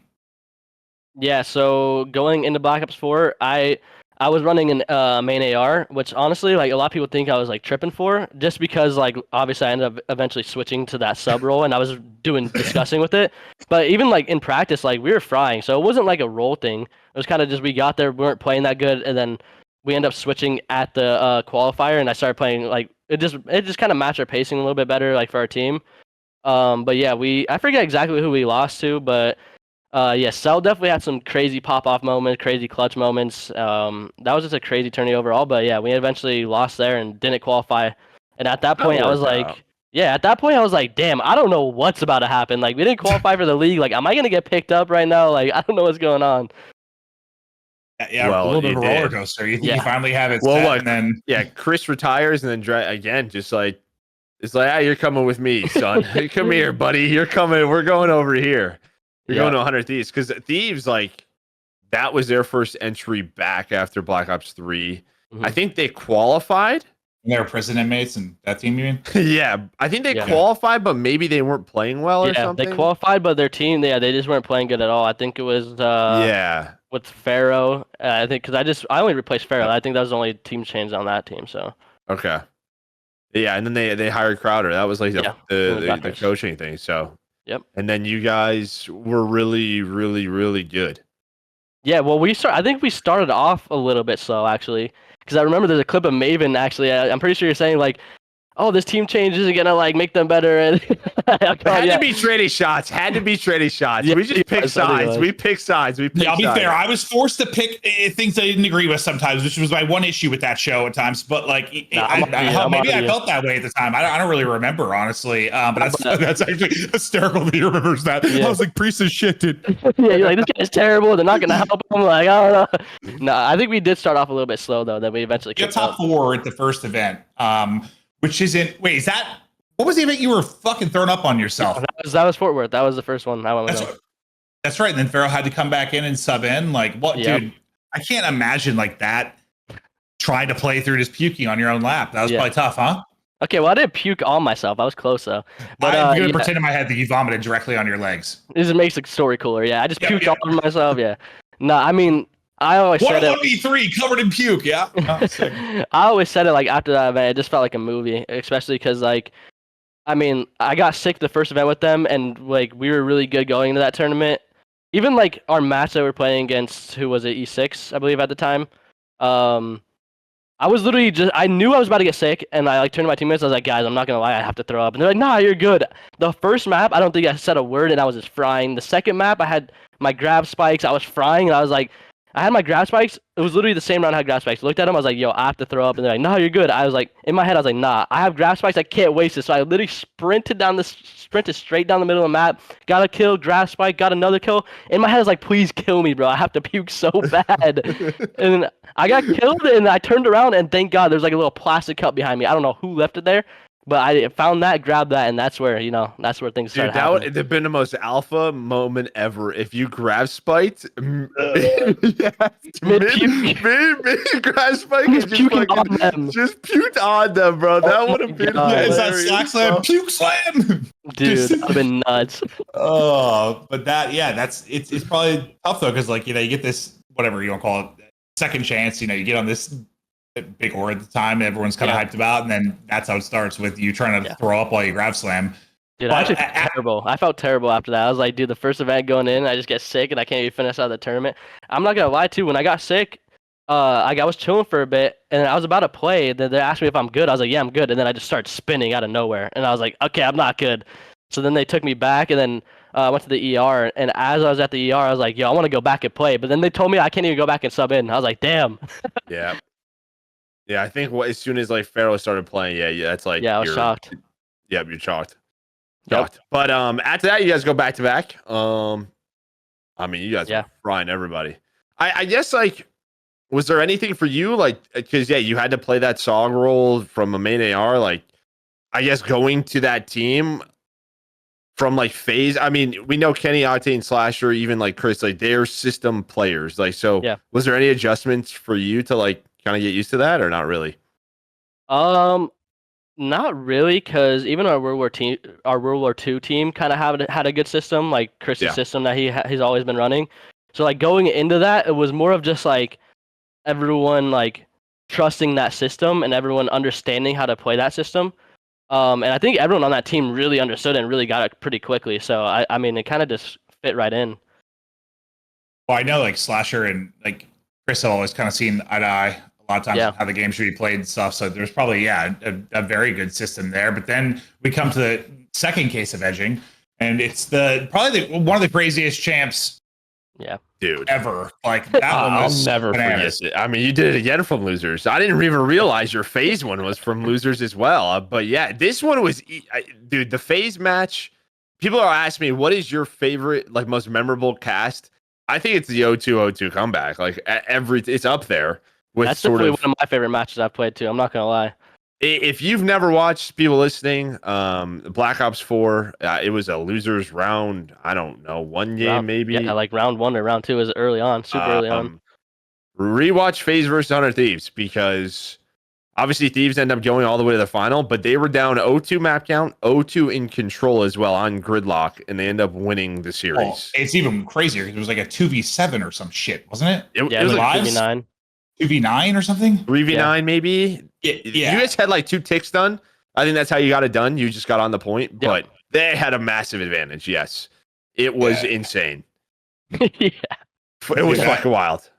Yeah. So going into Black Ops 4, I was running an main AR, which honestly, like a lot of people think I was like tripping for, just because like obviously I ended up eventually switching to that sub role, and I was discussing with it. But even like in practice, like we were frying, so it wasn't like a role thing. It was kind of just we got there, we weren't playing that good, and then we ended up switching at the qualifier, and I started playing like it just kind of matched our pacing a little bit better, like for our team. But yeah, I forget exactly who we lost to, but yeah, Cell definitely had some crazy pop-off moments, crazy clutch moments. That was just a crazy tourney overall, but yeah, we eventually lost there and didn't qualify. And at that point, I was like, damn, I don't know what's about to happen. Like, we didn't qualify for the league. Like, am I gonna get picked up right now? Like, I don't know what's going on. Yeah, well, a little bit of a roller did. coaster. You think you finally have it set, look, and then Chris retires, and then again, just like it's like, you're coming with me, son. Come here, buddy. You're coming. We're going over here. You're going to 100 Thieves, because Thieves, like, that was their first entry back after Black Ops 3. Mm-hmm. I think they qualified. And they were prison inmates and that team, you mean? Yeah, I think they qualified, but maybe they weren't playing well or something. They qualified, but their team, they just weren't playing good at all. I think it was with Pharaoh. I think because I only replaced Pharaoh. I think that was the only team change on that team. So okay, yeah, and then they hired Crowder. That was like the coaching thing. So yep. And then you guys were really, really, really good. Yeah, well, I think we started off a little bit slow actually. Because I remember there's a clip of Maven, actually. I'm pretty sure you're saying, like, oh, this team change isn't going to, like, make them better. And had to be trading shots. Yeah, we just pick sides. We pick sides. I'll be fair. I was forced to pick things I didn't agree with sometimes, which was my one issue with that show at times. But, like, maybe I felt that way at the time. I don't really remember, honestly. But that's actually hysterical that he remembers that. Yeah. I was like, Priestahh shit, dude. Yeah, you're like, this guy's terrible. They're not going to help him. Like, I don't know. No, I think we did start off a little bit slow, though. Then we eventually got top 4 at the first event. Which isn't. Wait, is that what was the event you were fucking throwing up on yourself? That was Fort Worth. That was the first one. That's right. And then Pharaoh had to come back in and sub in. Like, what, dude? I can't imagine like that. Trying to play through just puking on your own lap. That was probably tough, huh? Okay, well, I didn't puke on myself. I was close though. But I'm gonna pretend in my head that you vomited directly on your legs. This makes the story cooler. Yeah, I just puked all over myself. Yeah. No, I mean. I always said it. 1v3 covered in puke, yeah. I always said it like after that event, it just felt like a movie, especially because like, I mean, I got sick the first event with them, and like we were really good going into that tournament. Even like our match that we were playing against, who was it, E6, I believe at the time. I was literally I knew I was about to get sick, and I like turned to my teammates. I was like, guys, I'm not gonna lie, I have to throw up. And they're like, nah, you're good. The first map, I don't think I said a word, and I was just frying. The second map, I had my grab spikes. I was frying, and I was like. I had my grab spikes. It was literally the same round I had grab spikes. I looked at them. I was like, yo, I have to throw up. And they're like, no, you're good. I was like, in my head, I was like, nah, I have grab spikes. I can't waste it. So I literally sprinted straight down the middle of the map. Got a kill, grab spike, got another kill. In my head, I was like, please kill me, bro. I have to puke so bad. And I got killed, and I turned around, and thank God there's like a little plastic cup behind me. I don't know who left it there. But I found that, grabbed that, and that's where things Dude, started that would happening. have been the most alpha moment ever if you grab Spiked. Mid Grab Spike He's and just puking fucking on them. just puked on them, bro. That Oh would my have been God. Yeah, it's that hilarious. slack slam, puke slam. Dude, I've been nuts. Oh, but it's probably tough though, because like, you get this, whatever you want to call it, second chance. You get on this big ore at the time everyone's kind of hyped about, and then that's how it starts with you trying to throw up while you grab slam. Dude, I actually felt terrible. I felt terrible after that. I was like, dude, the first event going in, I just get sick and I can't even finish out of the tournament. I'm not gonna lie too, when I got sick, I was chilling for a bit and I was about to play. Then they asked me if I'm good. I was like, yeah, I'm good. And then I just started spinning out of nowhere, and I was like, okay, I'm not good. So then they took me back, and then I went to the ER. And as I was at the ER, I was like, yo, I want to go back and play. But then they told me I can't even go back and sub in. I was like, damn. Yeah. Yeah, I think as soon as like Pharaoh started playing, yeah, that's like Yeah, I was shocked. Yep, you're shocked. Yep. But after that, you guys go back to back. I mean, you guys were frying everybody. I guess like, was there anything for you like, because you had to play that SOG role from a main AR. Like, I guess going to that team from like FaZe. I mean, we know Kenny, Octane, Slasher, even like Chris, like they're system players. Like, so was there any adjustments for you to like kind of get used to that, or not really? Not really, because even our World War II team kind of had a good system, like Chris's system that he's always been running. So like going into that, it was more of just like everyone like trusting that system and everyone understanding how to play that system. And I think everyone on that team really understood and really got it pretty quickly. So I mean, it kind of just fit right in. Well, I know like Slasher and like Chris have always kind of seen eye to eye a lot of times how the game should be played and stuff. So there's probably a very good system there. But then we come to the second case of edging, and it's probably one of the craziest champs, dude, ever. Like that one was I'll never forget it. I mean, you did it again from losers. I didn't even realize your FaZe one was from losers as well. But yeah, this one was, dude, the FaZe match. People are asking me, what is your favorite, like most memorable cast? I think it's the 0-2-0-2 comeback. Like it's up there. That's definitely one of my favorite matches I've played too. I'm not gonna lie. If you've never watched, people listening, Black Ops 4, it was a losers round. I don't know, one game maybe. Yeah, like round 1 or round 2 is early on, super early on. Rewatch FaZe versus 100 Thieves, because obviously Thieves end up going all the way to the final, but they were down 0-2 map count, 0-2 in control as well on Gridlock, and they end up winning the series. Oh, it's even crazier because it was like a 2v7 or some shit, wasn't it? It was like 2v9. 2v9 or something? 3v9 maybe? Yeah. You guys had like 2 ticks done. I think that's how you got it done. You just got on the point, but they had a massive advantage. Yes. It was insane. It was fucking wild.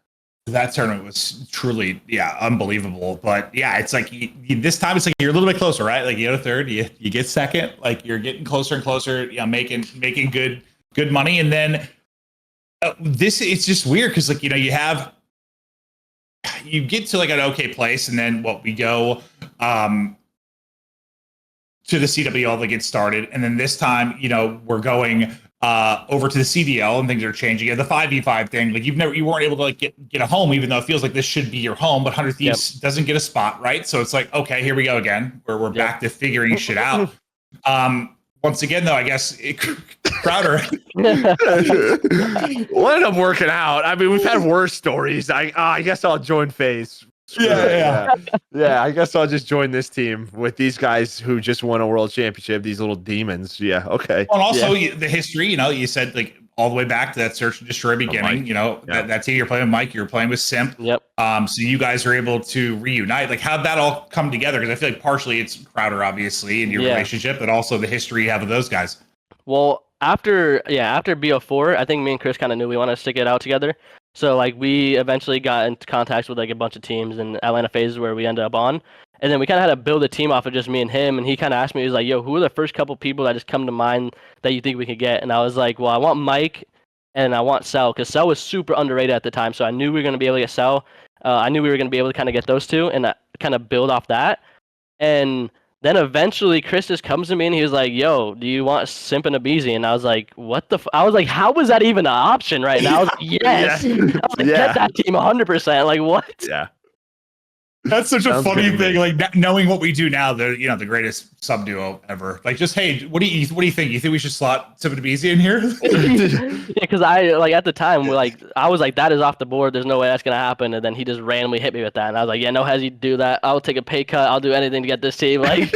That tournament was truly, unbelievable. But it's like this time it's like you're a little bit closer, right? Like you go to third, you get second, like you're getting closer and closer, making good money. And then it's just weird because like, you get to like an okay place, and then we go to the CWL that gets started, and then this time we're going over to the CDL, and things are changing. The 5v5 thing, like you weren't able to like get a home, even though it feels like this should be your home, but 100 Thieves doesn't get a spot, right? So it's like, okay, here we go again, where we're back to figuring shit out. Once again, though, I guess Crowder ended up working out. I mean, we've had worse stories. I guess I'll join FaZe. Yeah. I guess I'll just join this team with these guys who just won a world championship. These little demons. Yeah. Okay. Well, and also the history. You said like all the way back to that Search and Destroy beginning. That team you're playing with Mike, you're playing with Simp. Yep. So you guys are able to reunite. Like how'd that all come together? Because I feel like partially it's Crowder, obviously, in your relationship, but also the history you have with those guys. Well, after BO4, I think me and Chris kind of knew we wanted to stick it out together. So like we eventually got into contact with like a bunch of teams, and Atlanta FaZe is where we ended up on. And then we kind of had to build a team off of just me and him. And he kind of asked me, he was like, yo, who are the first couple people that just come to mind that you think we could get? And I was like, well, I want Mike and I want Cell, because Cell was super underrated at the time. So I knew we were going to be able to get Cell. I knew we were going to be able to kind of get those two and kind of build off that. And then eventually Chris just comes to me and he was like, yo, do you want Simp and Abizi? And I was like, what the I was like, how was that even an option right now? I was like, yes. I was like, get that team 100%. Like, what? Yeah. That's such a Sounds funny good to thing. me. Like knowing what we do now, the greatest sub duo ever. Like, just hey, what do you think? You think we should slot Simba Easy in here? Yeah, because I like at the time, I was like, that is off the board. There's no way that's gonna happen. And then he just randomly hit me with that, and I was like, yeah, no hesitation to do that. I'll take a pay cut. I'll do anything to get this team. Like,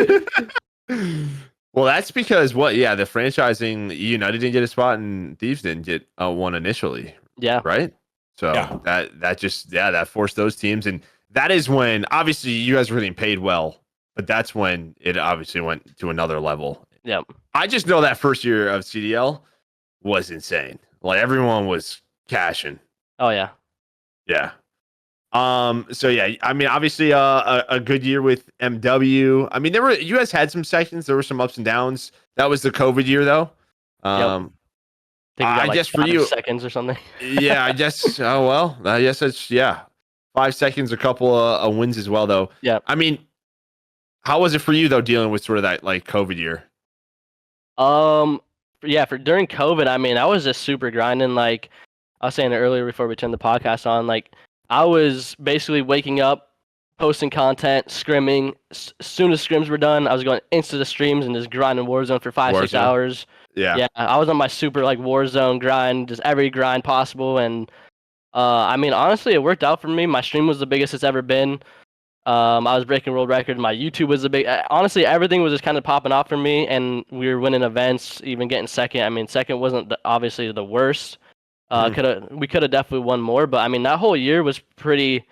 Well, that's because Yeah, the franchising United didn't get a spot and Thieves didn't get one initially, yeah, right? So Yeah. that forced those teams, and that is when obviously you guys were getting paid well, but that's when it obviously went to another level. yeah. I just know that first year of CDL was insane. Like everyone was cashing. Oh yeah. Yeah. So yeah, I mean, obviously, a good year with MW. I mean, you guys had some sections. There were some ups and downs. That was the COVID year, though. Think we got, I guess for 5 you, seconds or something. yeah, I guess. Oh well, I guess it's 5 seconds, a couple of wins as well, though. Yeah. I mean, how was it for you though, dealing with sort of that like COVID year? Yeah, for during COVID, I mean, I was just super grinding. Like I was saying earlier before we turned the podcast on, like I was basically waking up, posting content, scrimming. As soon as scrims were done, I was going into the streams and just grinding Warzone for 5-6 hours. Yeah. I was on my super like Warzone grind, just every grind possible. And I mean, honestly, it worked out for me. My stream was the biggest it's ever been. I was breaking world record. My YouTube was honestly, everything was just kind of popping off for me, and we were winning events, even getting second. I mean, second wasn't obviously the worst. We could have definitely won more, but I mean, that whole year was pretty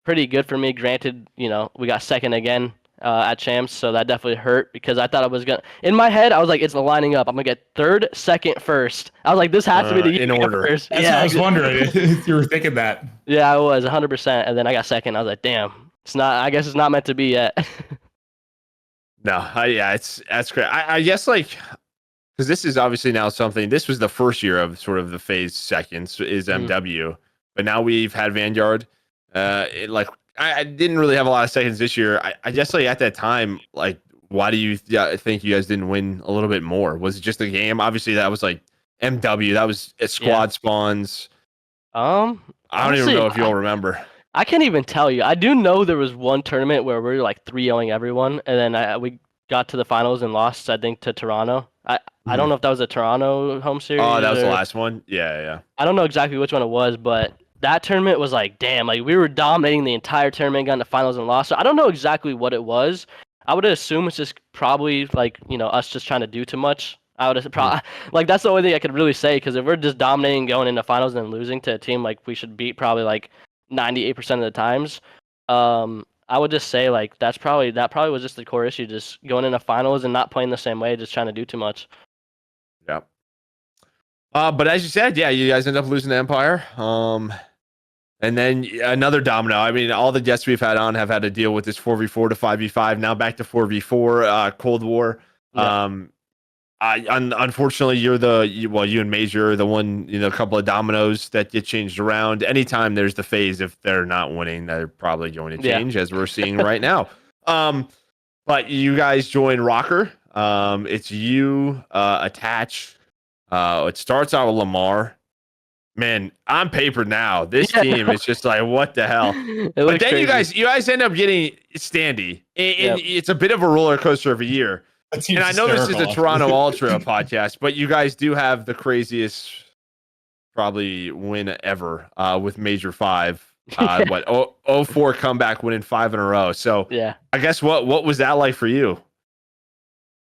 good for me. Granted, we got second again at Champs, so that definitely hurt because I thought I was gonna. In my head, I was like, it's lining up. I'm gonna get third, second, first. I was like, this has to be the year in order. first. That's what I was wondering if you were thinking that. Yeah, I was 100%, and then I got second. I was like, damn. It's not. I guess it's not meant to be yet. No, that's great. I guess like because this is obviously now something. This was the first year of sort of the FaZe seconds is MW, but now we've had Vanguard. I didn't really have a lot of seconds this year. I guess like at that time, like why do you think you guys didn't win a little bit more? Was it just the game? Obviously, that was like MW. That was squad spawns. I don't even know if you'll remember. I can't even tell you. I do know there was one tournament where we were like 3-0ing everyone, and then we got to the finals and lost, I think, to Toronto. I don't know if that was a Toronto home series. Oh, that was the last one? Yeah. I don't know exactly which one it was, but that tournament was like, damn, like we were dominating the entire tournament, got into finals and lost. So I don't know exactly what it was. I would assume it's just probably like, us just trying to do too much. I would probably like that's the only thing I could really say, because if we're just dominating going into finals and losing to a team like we should beat probably like 98% of the times, I would just say like that probably was just the core issue, just going into finals and not playing the same way, just trying to do too much. Yeah. But as you said, you guys end up losing to Empire. And then another domino. I mean, all the guests we've had on have had to deal with this 4v4 to 5v5. Now back to 4v4, Cold War. Yeah. Unfortunately, you and Major are the one, a couple of dominoes that get changed around. Anytime there's the FaZe, if they're not winning, they're probably going to change, as we're seeing right now. But you guys join ROKKR. It's you, Attach. It starts out with Lamar. Man, on paper now, this team is just like, what the hell? But then crazy. you guys end up getting Standy. It's a bit of a roller coaster of a year. And I know this is a Toronto Ultra podcast, but you guys do have the craziest probably win ever with Major 5. 0-4 comeback, winning 5 in a row. So I guess what was that like for you?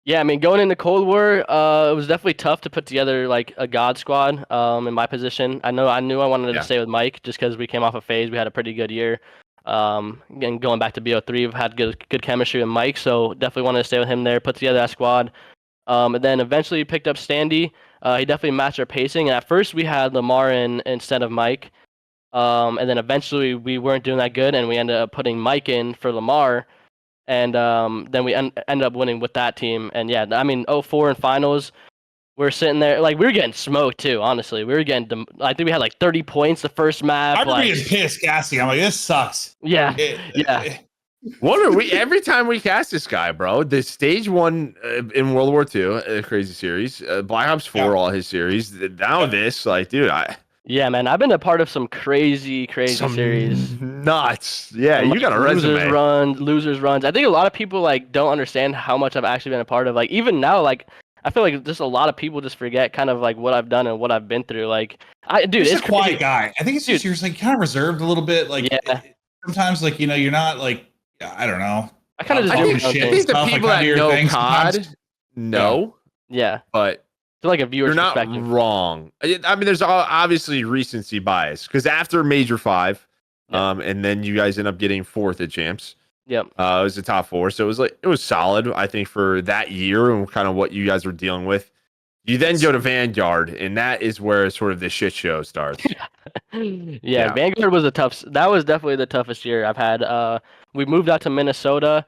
Yeah, I mean, going into Cold War, it was definitely tough to put together like a God squad in my position. I knew I wanted to stay with Mike just because we came off of FaZe. We had a pretty good year. And going back to BO3, we've had good chemistry with Mike, so definitely wanted to stay with him there, put together that squad. And then eventually picked up Standy. He definitely matched our pacing. And at first we had Lamar in instead of Mike. And then eventually we weren't doing that good, and we ended up putting Mike in for Lamar. And then we ended up winning with that team. And yeah, I mean, 0-4 in finals, we're sitting there, like, we were getting smoked too, honestly. We were getting, I think we had like 30 points the first map. I remember being pissed, gassing. I'm like, this sucks. Yeah. What are we, every time we cast this guy, bro, the stage 1 in World War II, a crazy series, Black Ops 4, all his series, now this, like, dude, Yeah, man, I've been a part of some crazy series. Nuts. Yeah, And, you got a resume. Losers runs. I think a lot of people like don't understand how much I've actually been a part of. Like even now, like I feel like just a lot of people just forget kind of like what I've done and what I've been through. Like dude, You're it's a quiet crazy. guy. I think it's just Dude. you're like kind of reserved a little bit. Like Yeah. sometimes, like you're not like I don't know. I kind of just I do think, my own I thing. think the Stuff, like, people kinda that your know thing COD sometimes. know, Yeah. but To like a viewer's you're not perspective. wrong. I mean, there's obviously recency bias because after Major 5, Yeah. and then you guys end up getting 4th at Champs. Yep. It was the top 4, so it was solid. I think for that year and kind of what you guys were dealing with. You then go to Vanguard, and that is where sort of the shit show starts. Yeah, Vanguard was that was definitely the toughest year I've had. We moved out to Minnesota,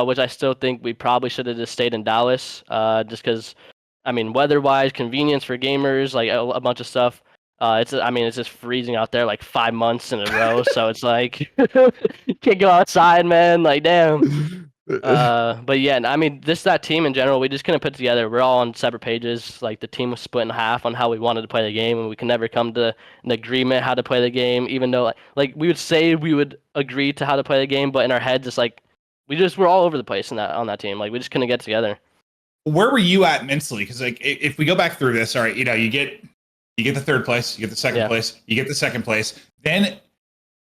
which I still think we probably should have just stayed in Dallas, just because, I mean, weather-wise, convenience for gamers, like a bunch of stuff. It's just freezing out there like 5 months in a row, so it's like you can't go outside, man. Like, damn. But yeah, I mean, that team in general, we just couldn't put together. We're all on separate pages. Like the team was split in half on how we wanted to play the game, and we can never come to an agreement how to play the game. Even though like we would say we would agree to how to play the game, but in our heads, it's like we're all over the place on that team. Like we just couldn't get together. Where were you at mentally? Because like if we go back through this, all right, you get the 3rd place, you get the 2nd place, you get the 2nd place, then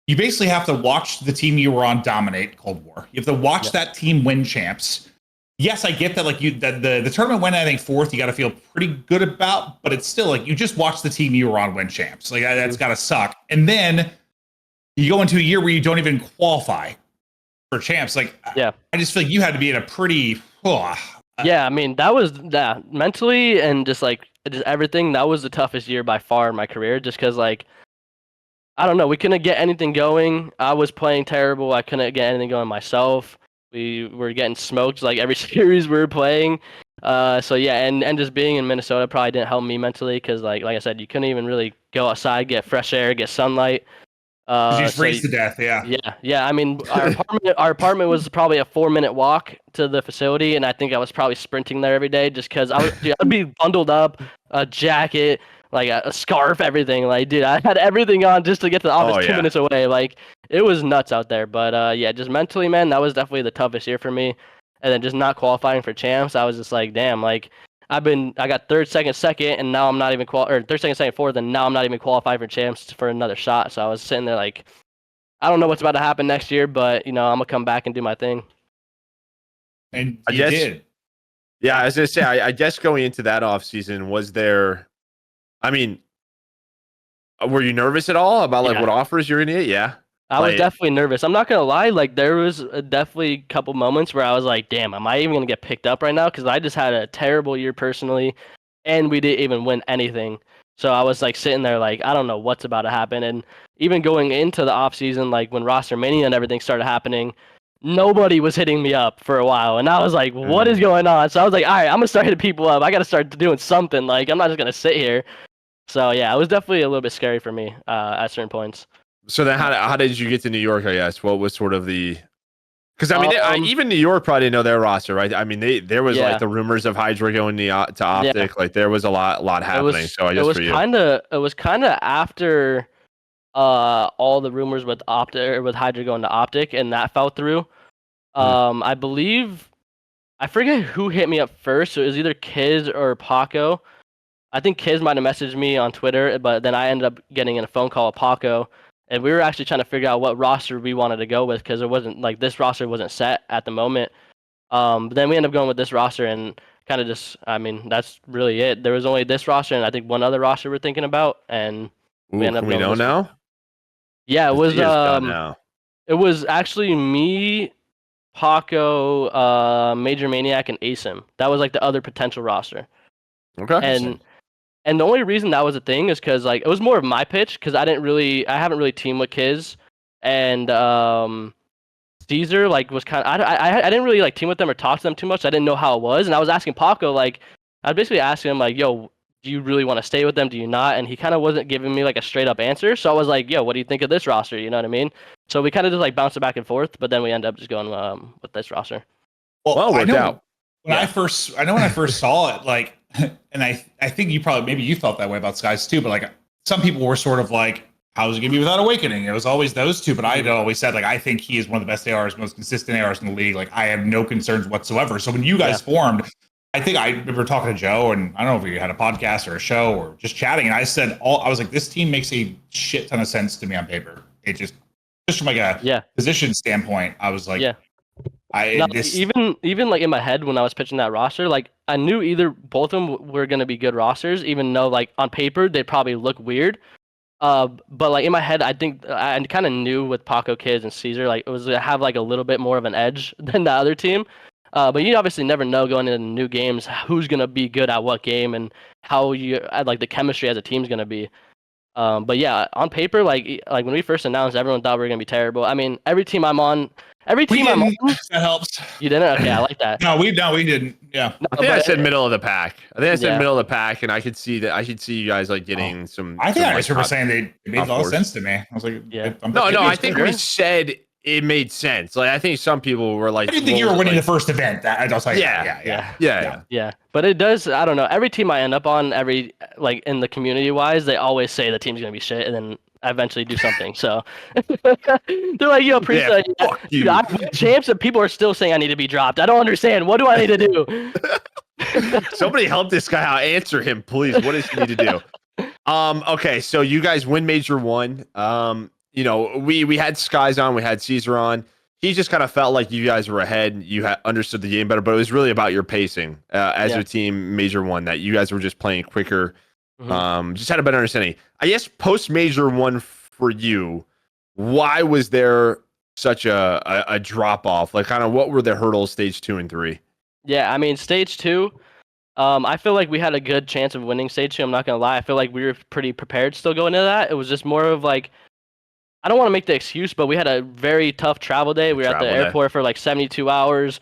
you basically have to watch the team you were on dominate Cold War. You have to watch that team win champs. Yes, I get that. Like the tournament went, I think 4th. You got to feel pretty good about, but it's still like you just watch the team you were on win champs. Like that's got to suck. And then you go into a year where you don't even qualify for champs. Like I just feel like you had to be in a pretty. Yeah, I mean that was mentally and just everything. That was the toughest year by far in my career, just because like. I don't know. We couldn't get anything going. I was playing terrible. I couldn't get anything going myself. We were getting smoked like every series we were playing. So yeah, and just being in Minnesota probably didn't help me mentally because like I said, you couldn't even really go outside, get fresh air, get sunlight. You freeze to death. Yeah. I mean, our apartment was probably a 4-minute walk to the facility, and I think I was probably sprinting there every day just because I'd be bundled up, a jacket, like a scarf, everything. Like, dude, I had everything on just to get to the office 2 minutes away. Like, it was nuts out there. But yeah, just mentally, man, that was definitely the toughest year for me. And then just not qualifying for champs, I was just like, damn, like I got 3rd, 2nd, and now I'm not even 3rd, 2nd, 4th, and now I'm not even qualified for champs for another shot. So I was sitting there like, I don't know what's about to happen next year, but I'm gonna come back and do my thing. And you did. Yeah, I was gonna say, I guess going into that offseason, was there? I mean, were you nervous at all about like what offers you're gonna get? Yeah. I was definitely nervous. I'm not gonna lie. Like there was definitely a couple moments where I was like, "Damn, am I even gonna get picked up right now?" Because I just had a terrible year personally, and we didn't even win anything. So I was like sitting there like, I don't know what's about to happen. And even going into the off season, like when Rostermania and everything started happening, nobody was hitting me up for a while, and I was like, "What is going on?" So I was like, "All right, I'm gonna start hitting people up. I gotta start doing something. Like I'm not just gonna sit here." So yeah, it was definitely a little bit scary for me at certain points. So then, how did you get to New York? I guess what was sort of the because I mean, even New York probably didn't know their roster, right? I mean, there was like the rumors of Hydra going to Optic. Yeah. Like there was a lot happening. So I guess for you, it was kind of after all the rumors with Hydra going to Optic, and that fell through. I believe I forget who hit me up first. So it was either Kiz or Paco. I think Kiz might have messaged me on Twitter, but then I ended up getting a phone call with Paco. And we were actually trying to figure out what roster we wanted to go with because it wasn't like this roster wasn't set at the moment. But then we ended up going with this roster and kind of just, I mean, that's really it. There was only this roster and I think one other roster we're thinking about, and we ended up going with this now? Yeah, it was actually me, Paco, Major Maniac, and Asim. That was like the other potential roster. Okay. And the only reason that was a thing is because like it was more of my pitch because I haven't really teamed with Kiz, and Caesar like was kind of I didn't really like team with them or talk to them too much. So I didn't know how it was, and I was asking Paco like I was basically asking him like, "Yo, do you really want to stay with them? Do you not?" And he kind of wasn't giving me like a straight up answer. So I was like, "Yo, what do you think of this roster?" You know what I mean? So we kind of just like bounced it back and forth, but then we ended up just going with this roster. Well, worked out. When I first saw it, like, and I think maybe you felt that way about Skies too, but like some people were sort of like, how is it going to be without Awakening? It was always those two, but I had always said, like, I think he is one of the best ARs, most consistent ARs in the league. Like, I have no concerns whatsoever. So when you guys formed, I think I remember talking to Joe, and I don't know if we had a podcast or a show or just chatting, and I said, I was like, this team makes a shit ton of sense to me on paper. It just from like a position standpoint, I was like, even like in my head when I was pitching that roster, like I knew either both of them were going to be good rosters, even though like on paper they probably look weird. But like in my head, I think I kind of knew with Paco Kids and Caesar, like it was to have like a little bit more of an edge than the other team. But you obviously never know going into new games who's gonna be good at what game and how you like the chemistry as a team's gonna be. But yeah, on paper, like when we first announced, everyone thought we were gonna be terrible. I mean, every team I'm on, that helps. You didn't? Okay, I like that. No, we didn't. Yeah, I think I said middle of the pack. I think I said middle of the pack, and I could see that. I should see you guys like getting some. I think I like, remember saying they made a lot of sense to me. I was like, no, I think we said it made sense. Like I think some people were like, I didn't think you were winning the first event. I was like, yeah. But it does. I don't know. Every team I end up on, like in the community wise, they always say the team's gonna be shit, and then I eventually do something. So they're like, yo, Priestahh, dude, I win champs, and people are still saying I need to be dropped. I don't understand. What do I need to do? Somebody help this guy out. Answer him, please. What does he need to do? Okay, so you guys win Major 1. You know, we had Skies on, we had Caesar on. He just kind of felt like you guys were ahead. You understood the game better, but it was really about your pacing as a team. Major 1, that you guys were just playing quicker. Just had a better understanding. I guess post Major 1 for you, why was there such a drop off? Like, kind of what were the hurdles stage 2 and 3? Yeah, I mean stage 2. I feel like we had a good chance of winning stage 2. I'm not gonna lie. I feel like we were pretty prepared still going into that. It was just more of like, I don't want to make the excuse, but we had a very tough travel day. We were at the airport for like 72 hours.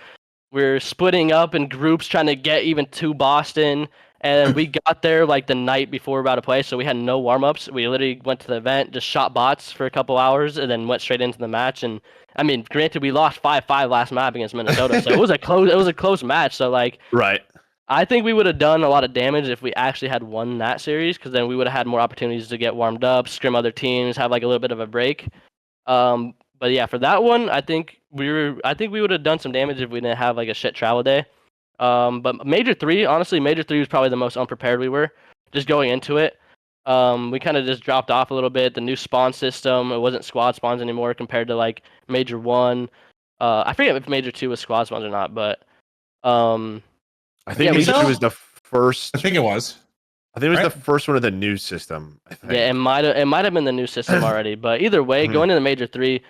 We're splitting up in groups trying to get even to Boston. And we got there like the night before we were about to play, so we had no warm-ups. We literally went to the event, just shot bots for a couple hours, and then went straight into the match. And I mean, granted, we lost 5-5 last map against Minnesota, so it was a close match. So like, I think we would have done a lot of damage if we actually had won that series, because then we would have had more opportunities to get warmed up, scrim other teams, have like a little bit of a break. But yeah, for that one, I think we would have done some damage if we didn't have like a shit travel day. But Major 3, honestly, Major 3 was probably the most unprepared we were, just going into it. We kind of just dropped off a little bit. The new spawn system, it wasn't squad spawns anymore compared to like Major 1. I forget if Major 2 was squad spawns or not, but I think Major 2 was the first. I think it was. I think it was the first one of the new system. I think. Yeah, it might have been the new system already. But either way, going into Major 3,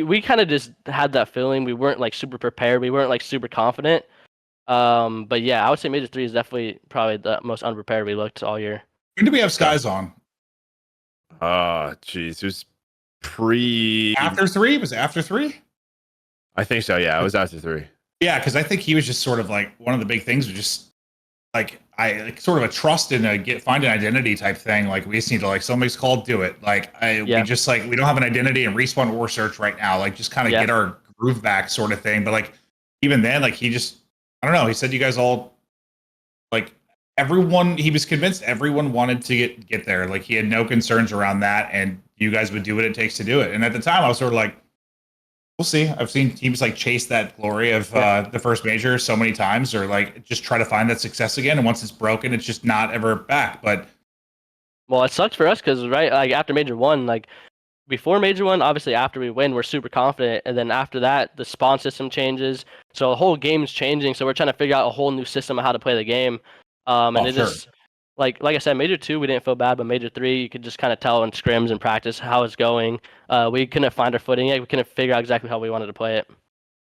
we kind of just had that feeling. We weren't like super prepared. We weren't like super confident. But yeah, I would say Major 3 is definitely probably the most unprepared we looked all year. When did we have Skies on? Jeez, it was after 3? Was it after 3? I think so. Yeah, it was after 3. Yeah, because I think he was just sort of like one of the big things was just like sort of a trust in find an identity type thing. Like we just need to like somebody's called, do it. Like we just like we don't have an identity and respawn or search right now. Like just kind of get our groove back, sort of thing. But like even then, like he just I don't know. He said you guys all like everyone. He was convinced everyone wanted to get there. Like he had no concerns around that, and you guys would do what it takes to do it. And at the time, I was sort of like, we'll see. I've seen teams like chase that glory of the first major so many times, or like just try to find that success again. And once it's broken, it's just not ever back. But well, it sucks for us because like after Major 1, like before Major 1, obviously after we win, we're super confident, and then after that, the spawn system changes, so the whole game's changing. So we're trying to figure out a whole new system of how to play the game. Just like I said, Major 2 we didn't feel bad, but Major 3 you could just kind of tell in scrims and practice how it's going. We couldn't find our footing yet. We couldn't figure out exactly how we wanted to play it.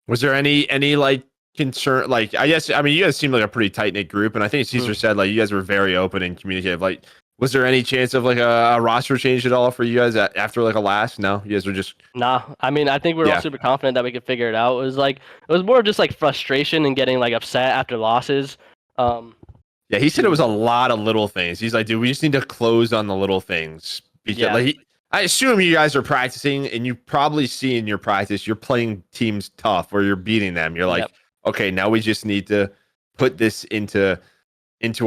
Was there any like concern? Like I mean, you guys seemed like a pretty tight knit group, and I think Caesar said like you guys were very open and communicative. Like, was there any chance of like a roster change at all for you guys after like a last? No, you guys were just nah. I mean, I think we were all super confident that we could figure it out. It was more of just like frustration and getting like upset after losses. Yeah, he said it was a lot of little things. He's like, dude, we just need to close on the little things. Because, like, I assume you guys are practicing, and you probably see in your practice you're playing teams tough or you're beating them. You're like, okay, now we just need to put this into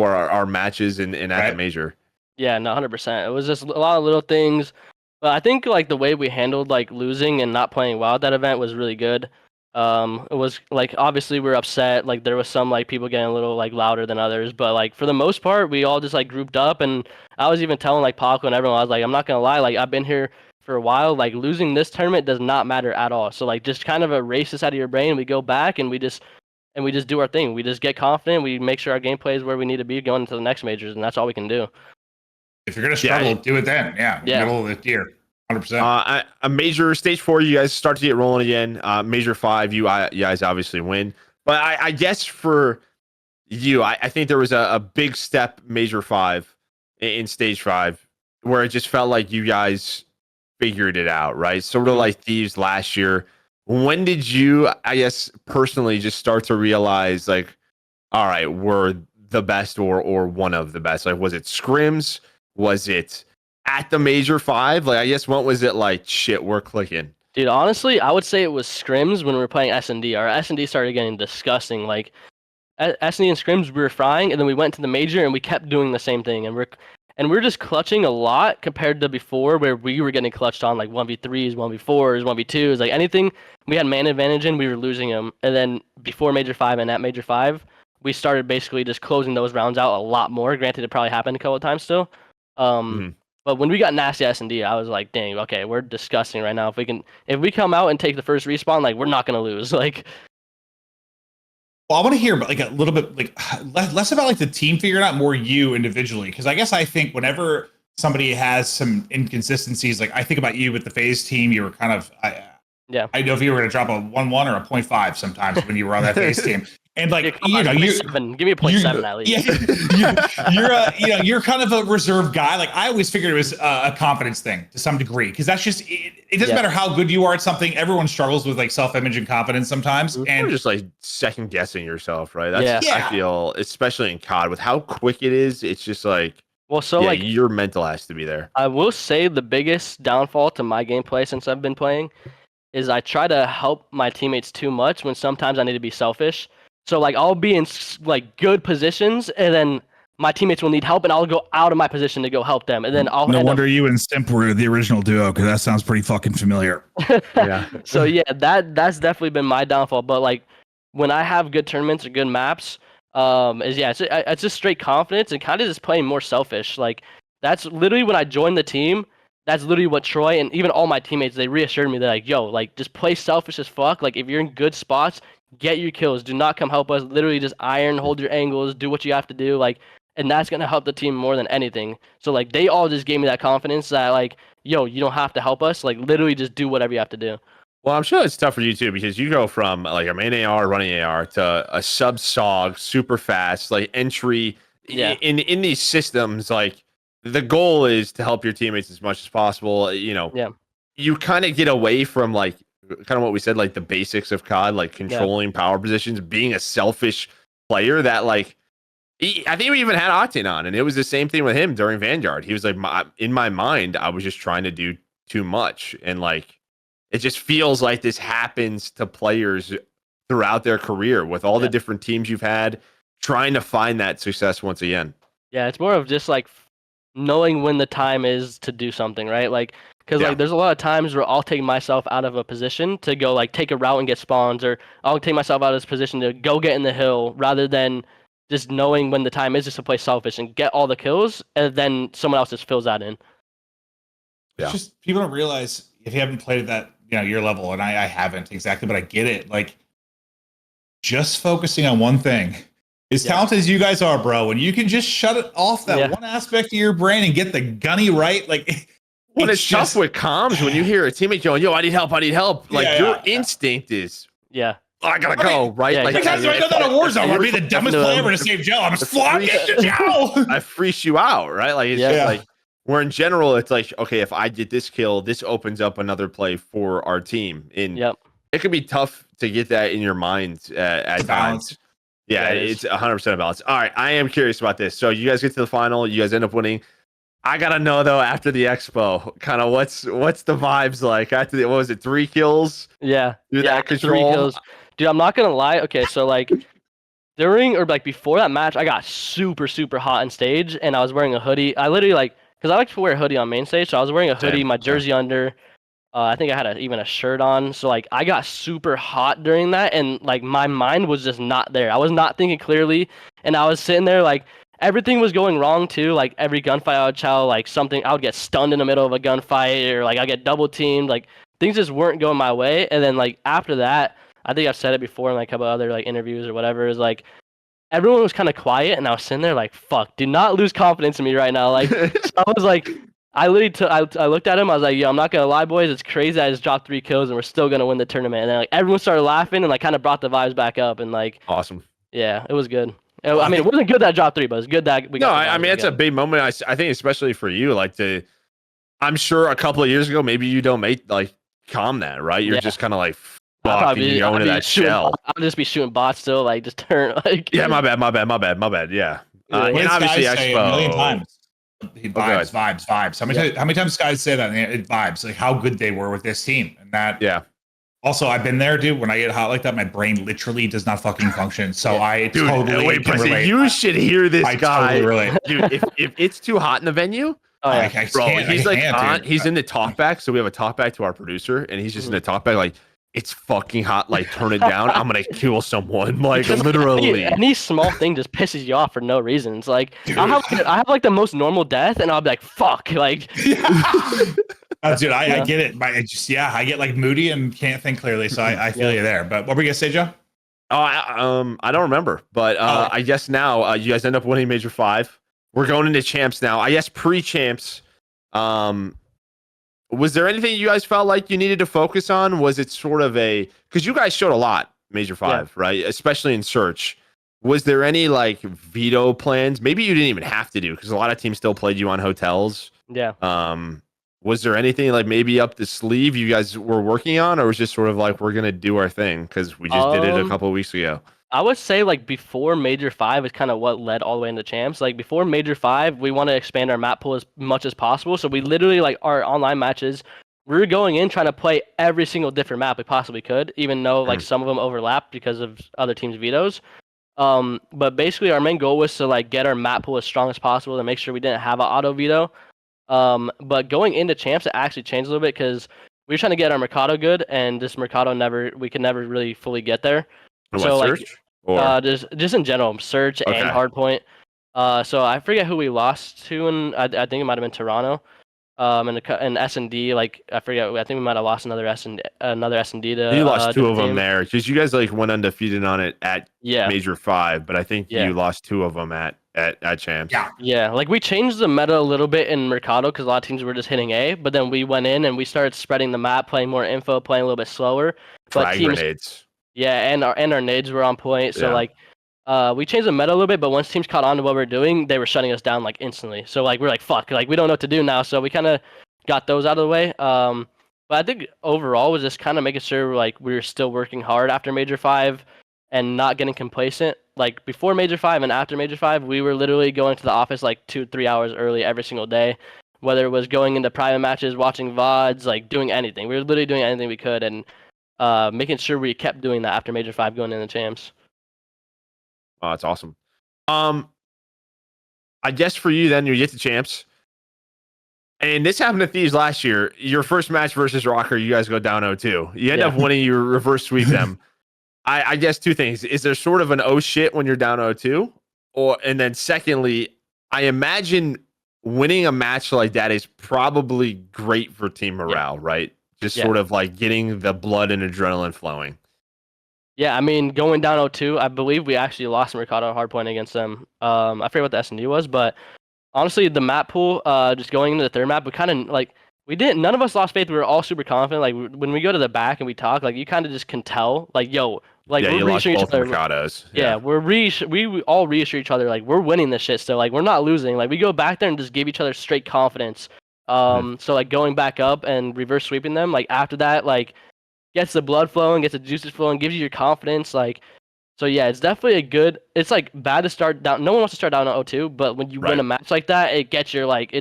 our matches and at the major. Yeah, no, 100%. It was just a lot of little things, but I think like the way we handled like losing and not playing well at that event was really good. It was like obviously we were upset. Like there was some like people getting a little like louder than others, but like for the most part, we all just like grouped up. And I was even telling like Paco and everyone, I was like, I'm not gonna lie, like I've been here for a while. Like losing this tournament does not matter at all. So like just kind of erase this out of your brain. We go back and we just do our thing. We just get confident. We make sure our gameplay is where we need to be going into the next majors, and that's all we can do. If you're gonna struggle, do it then. Yeah, middle of the year, 100%. A major stage 4, you guys start to get rolling again. Major 5, you guys obviously win. But I guess for you, I think there was a big step major 5 in stage 5 where it just felt like you guys figured it out, right? Sort of like Thieves last year. When did you, I guess, personally just start to realize like, all right, we're the best or one of the best? Like, was it scrims? Was it at the major 5? Like, I guess, what was it like? Shit, we're clicking. Dude, honestly, I would say it was scrims when we were playing SND. Our SND started getting disgusting. Like, SND and scrims, we were frying, and then we went to the major, and we kept doing the same thing. And we're just clutching a lot compared to before, where we were getting clutched on like 1v3s, 1v4s, 1v2s, like anything we had man advantage in, we were losing them. And then before major 5 and at major 5, we started basically just closing those rounds out a lot more. Granted, it probably happened a couple of times still. But when we got nasty S&D, I was like, dang, okay, we're disgusting right now. If we come out and take the first respawn, like we're not gonna lose. Like, well, I want to hear like a little bit like less about like the team figuring out, more you individually, because I guess I think whenever somebody has some inconsistencies, like I think about you with the FaZe team, you were kind of I know if you were going to drop a 1-1 or a 0.5 sometimes when you were on that FaZe team. And like, you know, give me a 0.7 at least. Yeah, you're kind of a reserved guy. Like I always figured it was a confidence thing to some degree, because that's just it doesn't matter how good you are at something. Everyone struggles with like self-image and confidence sometimes, and you're just like second guessing yourself, right? That's I feel, especially in COD with how quick it is. It's just like, well, so like your mental has to be there. I will say the biggest downfall to my gameplay since I've been playing is I try to help my teammates too much when sometimes I need to be selfish. So like I'll be in like good positions, and then my teammates will need help, and I'll go out of my position to go help them, and then I'll. No wonder you and Stimp were the original duo, because that sounds pretty fucking familiar. Yeah. So yeah, that's definitely been my downfall. But like when I have good tournaments or good maps, it's just straight confidence and kind of just playing more selfish. Like that's literally when I joined the team. That's literally what Troy and even all my teammates, they reassured me. They're like, yo, like just play selfish as fuck. Like if you're in good spots, get your kills. Do not come help us. Literally just iron, hold your angles, do what you have to do. Like, and that's gonna help the team more than anything. So like they all just gave me that confidence that like, yo, you don't have to help us. Like literally just do whatever you have to do. Well, I'm sure it's tough for you too, because you go from like a main AR, running AR, to a sub SOG, super fast, like entry in these systems. Like the goal is to help your teammates as much as possible. You know, you kind of get away from like kind of what we said, like the basics of COD, like controlling power positions, being a selfish player that like, I think we even had Octane on, and it was the same thing with him during Vanguard. He was like, in my mind, I was just trying to do too much. And like, it just feels like this happens to players throughout their career with all the different teams you've had, trying to find that success once again. Yeah, it's more of just like knowing when the time is to do something, right? Like, because like there's a lot of times where I'll take myself out of a position to go like take a route and get spawns, or I'll take myself out of this position to go get in the hill, rather than just knowing when the time is just to play selfish and get all the kills, and then someone else just fills that in. It's just people don't realize, if you haven't played at that, you know, your level, and I haven't exactly, but I get it. Like just focusing on one thing. As talented as you guys are, bro, when you can just shut it off that one aspect of your brain and get the gunny right, like it's tough with comms when you hear a teammate going, yo, I need help. Like your instinct is oh, I gotta go, right? Like sometimes I go down a war zone, I'd be the dumbest player ever to save Joe. I'm flying into Joe. I freeze you out, right? Like it's just like, where in general it's like, okay, if I get this kill, this opens up another play for our team. And it can be tough to get that in your mind at times. Yeah, it's 100% a balance. All right, I am curious about this. So you guys get to the final, you guys end up winning. I gotta know though, after the expo, kind of what's the vibes like after the, what was it, 3 kills? Yeah, that control. 3 kills. Dude, I'm not gonna lie. Okay, so like during or like before that match, I got super hot on stage, and I was wearing a hoodie. I literally like, because I like to wear a hoodie on main stage, so I was wearing a hoodie, Same, my jersey under. I think I had even a shirt on, so like I got super hot during that, and like my mind was just not there. I was not thinking clearly, and I was sitting there like everything was going wrong too. Like every gunfight I would chow, like something I would get stunned in the middle of a gunfight, or like I get double teamed. Like things just weren't going my way, and then like after that, I think I've said it before in like a couple other like interviews or whatever. Is like everyone was kind of quiet, and I was sitting there like, "Fuck, do not lose confidence in me right now." Like so I was like. I literally I looked at him. I was like, "Yo, I'm not gonna lie, boys. It's crazy. I just dropped 3 kills and we're still gonna win the tournament." And then like everyone started laughing and like kind of brought the vibes back up and like Awesome. yeah, it was good. I mean, it wasn't good that I dropped 3, but it's good that we got. No, I mean it's a big moment. I think especially for you, like I'm sure a couple of years ago, maybe you don't make like calm that, right? You're just kind of like fuck, and you go into that shell. I'll just be shooting bots still, like just turn like. Yeah, my bad. Yeah, and obviously say a million times. Vibes. How many times guys say that? It vibes, like how good they were with this team, and that. Yeah. Also, I've been there, dude. When I get hot like that, my brain literally does not fucking function. So I totally can relate. You should hear this guy, totally relate. Dude. If it's too hot in the venue, he's in the talkback. So we have a talkback to our producer, and he's just in the talkback, like it's fucking hot. Like turn it down. I'm gonna kill someone. Like literally. Any small thing just pisses you off for no reason. It's like I have like the most normal death, and I'll be like, "Fuck!" Like. Dude, I get it. I get like moody and can't think clearly. So I feel you there. But what were you gonna say, Joe? Oh, I don't remember. But I guess now you guys end up winning Major 5. We're going into champs now. I guess pre-champs. Was there anything you guys felt like you needed to focus on? Was it sort of because you guys showed a lot Major 5, right? Especially in search. Was there any like veto plans? Maybe you didn't even have to do because a lot of teams still played you on hotels. Yeah. Was there anything like maybe up the sleeve you guys were working on, or was it just sort of like we're gonna do our thing because we just did it a couple of weeks ago? I would say like before Major 5 is kind of what led all the way into champs. Like before Major 5, we want to expand our map pool as much as possible. So we literally like our online matches, we were going in trying to play every single different map we possibly could, even though like some of them overlapped because of other teams' vetoes. But basically our main goal was to like get our map pool as strong as possible to make sure we didn't have an auto veto. But going into champs, it actually changed a little bit because we were trying to get our Mercado good, and this Mercado we could never really fully get there. So search? Like, just in general, search and hardpoint. So I forget who we lost to, and I think it might have been Toronto. And SND, like I forget. I think we might have lost another SND to. You lost 2 of them there because you guys like went undefeated on it at Major 5, but I think you lost 2 of them at champs. Yeah. Like we changed the meta a little bit in Mercado because a lot of teams were just hitting A, but then we went in and we started spreading the map, playing more info, playing a little bit slower. Frag grenades. Yeah, and our nades were on point. So like, we changed the meta a little bit, but once teams caught on to what we were doing, they were shutting us down like instantly. So like we're like fuck, like we don't know what to do now. So we kind of got those out of the way. But I think overall was just kind of making sure like we were still working hard after Major 5 and not getting complacent. Like before Major 5 and after Major 5, we were literally going to the office like 2-3 hours early every single day. Whether it was going into private matches, watching VODs, like doing anything. We were literally doing anything we could and making sure we kept doing that after Major 5 going into champs. Oh, that's awesome. I guess for you then, you get to champs. And this happened to Thieves last year. Your first match versus ROKKR, you guys go down 0-2. You end up winning, you reverse sweep them. I guess 2 things. Is there sort of an oh shit when you're down 0-2? And then secondly, I imagine winning a match like that is probably great for team morale, right? Just sort of like getting the blood and adrenaline flowing. Yeah, I mean, going down 0-2, I believe we actually lost Mercado hardpoint against them. I forget what the SND was, but honestly, the map pool, just going into the third map, we kind of like none of us lost faith. We were all super confident. Like when we go to the back and we talk, like you kind of just can tell, like yo, like we're reassuring each other. We all reassure each other, like we're winning this shit still. Like we're not losing. Like we go back there and just give each other straight confidence. So like going back up and reverse sweeping them, like after that, like gets the blood flowing, gets the juices flowing, gives you your confidence. Like, so yeah, it's definitely it's like bad to start down. No one wants to start down at 0-2, but when you win a match like that, it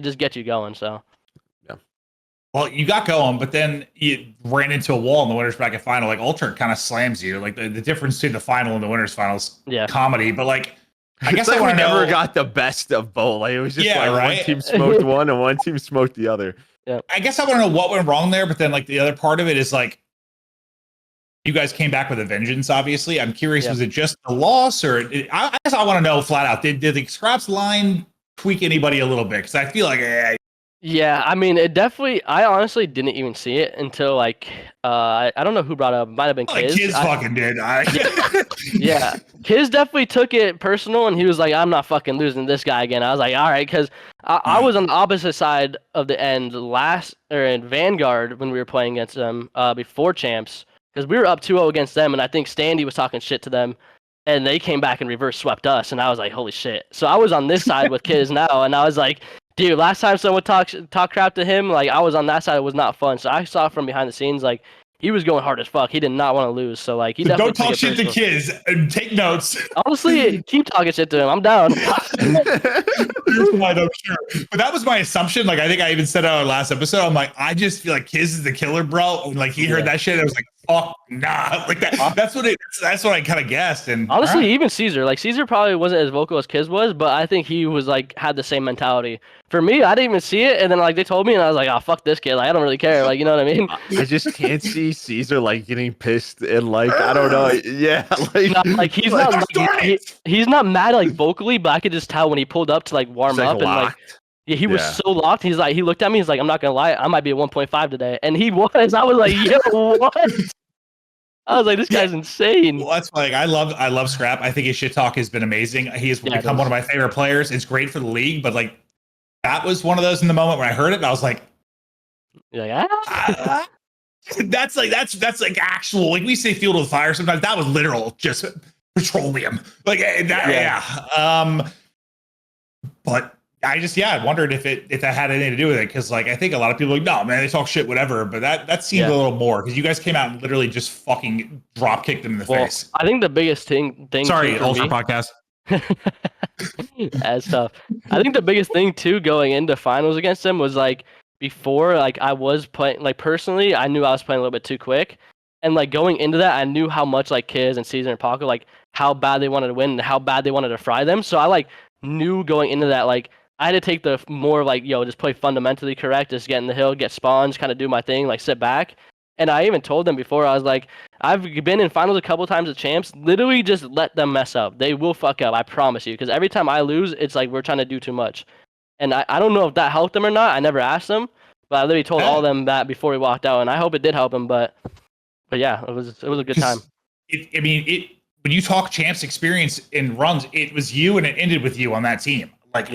just gets you going. So. Well, you got going, but then you ran into a wall in the winners bracket final. Like Ultra kind of slams you. Like the difference between the final and the winners finals, comedy. But like, I guess like I we never know, got the best of both. Like it was just like right? one team smoked one and one team smoked the other. Yeah. I guess I want to know what went wrong there. But then like the other part of it is like, you guys came back with a vengeance. Obviously, I'm curious. Was it just a loss, or I guess I want to know flat out? Did the Scraps line tweak anybody a little bit? Because I feel like. Yeah, I mean, it definitely. I honestly didn't even see it until like I don't know who brought it up. It might have been Kiz. Kiz fucking did. Yeah, Kiz definitely took it personal, and he was like, "I'm not fucking losing this guy again." I was like, "All right," because I was on the opposite side of the end in Vanguard when we were playing against them before Champs, because we were up 2-0 against them, and I think Standy was talking shit to them, and they came back and reverse swept us, and I was like, "Holy shit!" So I was on this side with Kiz now, and I was like. Dude, last time someone talk crap to him, like I was on that side, it was not fun. So I saw from behind the scenes, like he was going hard as fuck. He did not want to lose. So like he definitely don't talk shit to Kiz and take notes. Honestly, keep talking shit to him. I'm down. I don't sure, but that was my assumption. Like I think I even said on our last episode, I'm like, I just feel like Kiz is the killer, bro. And like he heard that shit, I was like, fuck nah. Like that. That's what I kind of guessed. And honestly, even Caesar, like Caesar probably wasn't as vocal as Kiz was, but I think he was like had the same mentality. For me, I didn't even see it, and then like they told me, and I was like, "Oh fuck this kid!" Like I don't really care, like you know what I mean? I just can't see Caesar like getting pissed and like I don't know, yeah, like he's not he's not mad like vocally, but I could just tell when he pulled up to like warm up and like he was so locked. He's like he looked at me, he's like, "I'm not gonna lie, I might be at 1.5 today," and he was. I was like, "Yo, what?" I was like, "This guy's insane." Well, that's like I love Scrap. I think his shit talk has been amazing. He has become one of my favorite players. It's great for the league, but like. That was one of those in the moment when I heard it, and I was like, that's like actual, like we say field of fire sometimes. That was literal, just petroleum. Like that, but I wondered if that had anything to do with it, because like I think a lot of people are like, no man, they talk shit, whatever. But that seemed a little more, because you guys came out and literally just fucking drop kicked them in the face. I think the biggest thing. Sorry, Ultra Podcast. That's tough. I think the biggest thing too going into finals against them was like before, like I was playing, like personally I knew I was playing a little bit too quick, and like going into that I knew how much like Kiz and Caesar and Paco, like how bad they wanted to win and how bad they wanted to fry them. So I like knew going into that, like I had to take the more like just play fundamentally correct, just get in the hill, get spawns, kind of do my thing, like sit back. And I even told them before, I was like, I've been in finals a couple times with champs. Literally just let them mess up. They will fuck up, I promise you. Because every time I lose, it's like we're trying to do too much. And I don't know if that helped them or not. I never asked them. But I literally told all of them that before we walked out. And I hope it did help them. But yeah, it was a good time. When you talk champs experience in runs, it was you and it ended with you on that team. Like,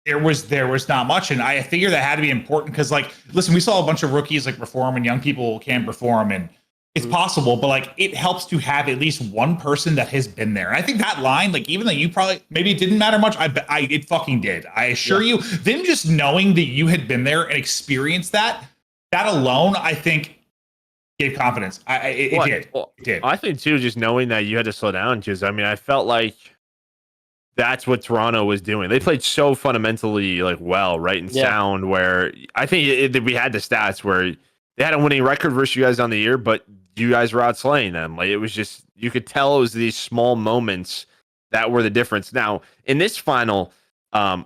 there was not much, and I figure that had to be important because, like, listen, we saw a bunch of rookies like perform, and young people can perform, and it's possible, but like, it helps to have at least one person that has been there. And I think that line, like, even though you probably maybe it didn't matter much, it fucking did. I assure you, them just knowing that you had been there and experienced that alone, I think gave confidence. It did. I think too, just knowing that you had to slow down, because I mean, I felt like. That's what Toronto was doing. They played so fundamentally like well, right, and sound. Where I think we had the stats where they had a winning record versus you guys on the year, but you guys were outslaying them. Like it was just you could tell it was these small moments that were the difference. Now in this final, I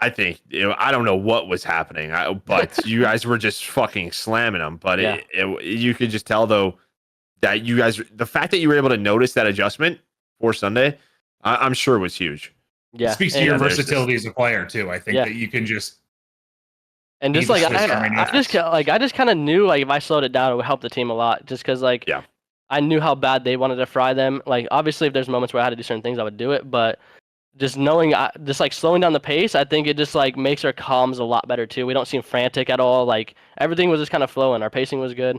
think I don't know what was happening, but you guys were just fucking slamming them. But you could just tell though that you guys, the fact that you were able to notice that adjustment for Sunday, I'm sure was huge. Yeah, it speaks to your versatility as a player too. I think that you can just just like I just kind of knew like if I slowed it down, it would help the team a lot. Just because like I knew how bad they wanted to fry them. Like obviously, if there's moments where I had to do certain things, I would do it. But just knowing, just like slowing down the pace, I think it just like makes our comms a lot better too. We don't seem frantic at all. Like everything was just kind of flowing. Our pacing was good.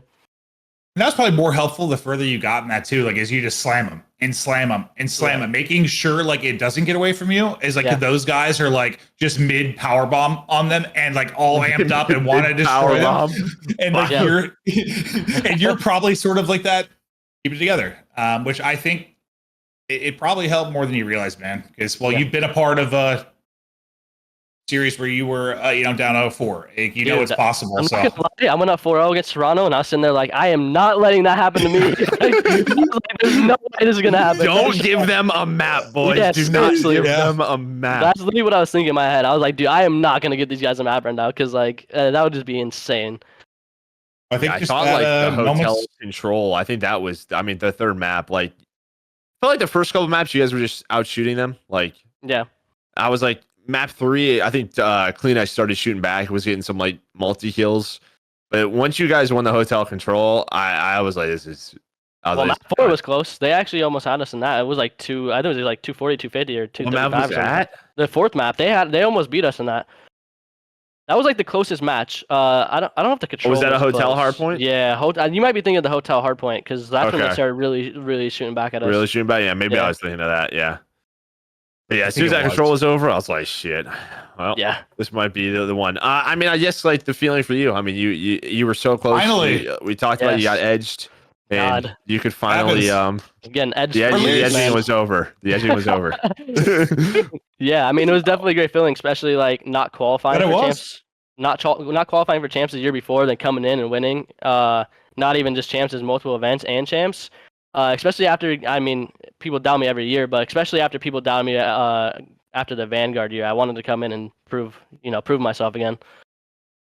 And that's probably more helpful the further you got in that too. Like, as you just slam them and slam them and slam them, making sure like it doesn't get away from you. Is like those guys are like just mid power bomb on them and like all amped up and want to destroy them. And like you're probably sort of like that. Keep it together, which I think it probably helped more than you realize, man. Because you've been a part of series where you were, down 0-4. Like, you know Dude, it's possible. I'm So not gonna lie, I went up 4-0 against Toronto, and I was sitting there like, I am not letting that happen to me. There's no way this is gonna happen. Don't give them a map, boys. Yeah, Do not seriously. give them a map. That's literally what I was thinking in my head. I was like, dude, I am not gonna get these guys a map right now because that would just be insane. I think I just thought that, like the hotel moments. control. I think that was. I mean, the third map. Like, I felt like the first couple maps, you guys were just out shooting them. Like, Yeah. I was like map 3. I think Clean I started shooting back. Was getting some like multi kills, but once you guys won the hotel control, I was like, this is. Well, map 4 was close. They actually almost had us in that. It was like I think it was like 240, 250, or 235. What map was that? The fourth map, they almost beat us in that. That was like the closest match. I don't know if the control was that a hotel close. hardpoint? Yeah, you might be thinking of the hotel hardpoint because that's when they Okay. started really shooting back at us. Really shooting back? Yeah, maybe I Yeah. was thinking of that. Yeah. But yeah, as soon think as it that was. control was over, I was like, shit. Well, Yeah. this might be the one. I mean, I guess like the feeling for you. I mean, you were so close. Finally. We talked about you got Yes. edged, and God. you could finally Again, edge. the edging man. was over. The edging was over. Yeah, I mean, it was definitely a great feeling, especially like not qualifying But it for was. champs, not qualifying for champs the year before, then coming in and winning. Not even just champs, as multiple events and champs. Especially after, I mean, people down me every year, but especially after people down me after the Vanguard year, I wanted to come in and prove myself again.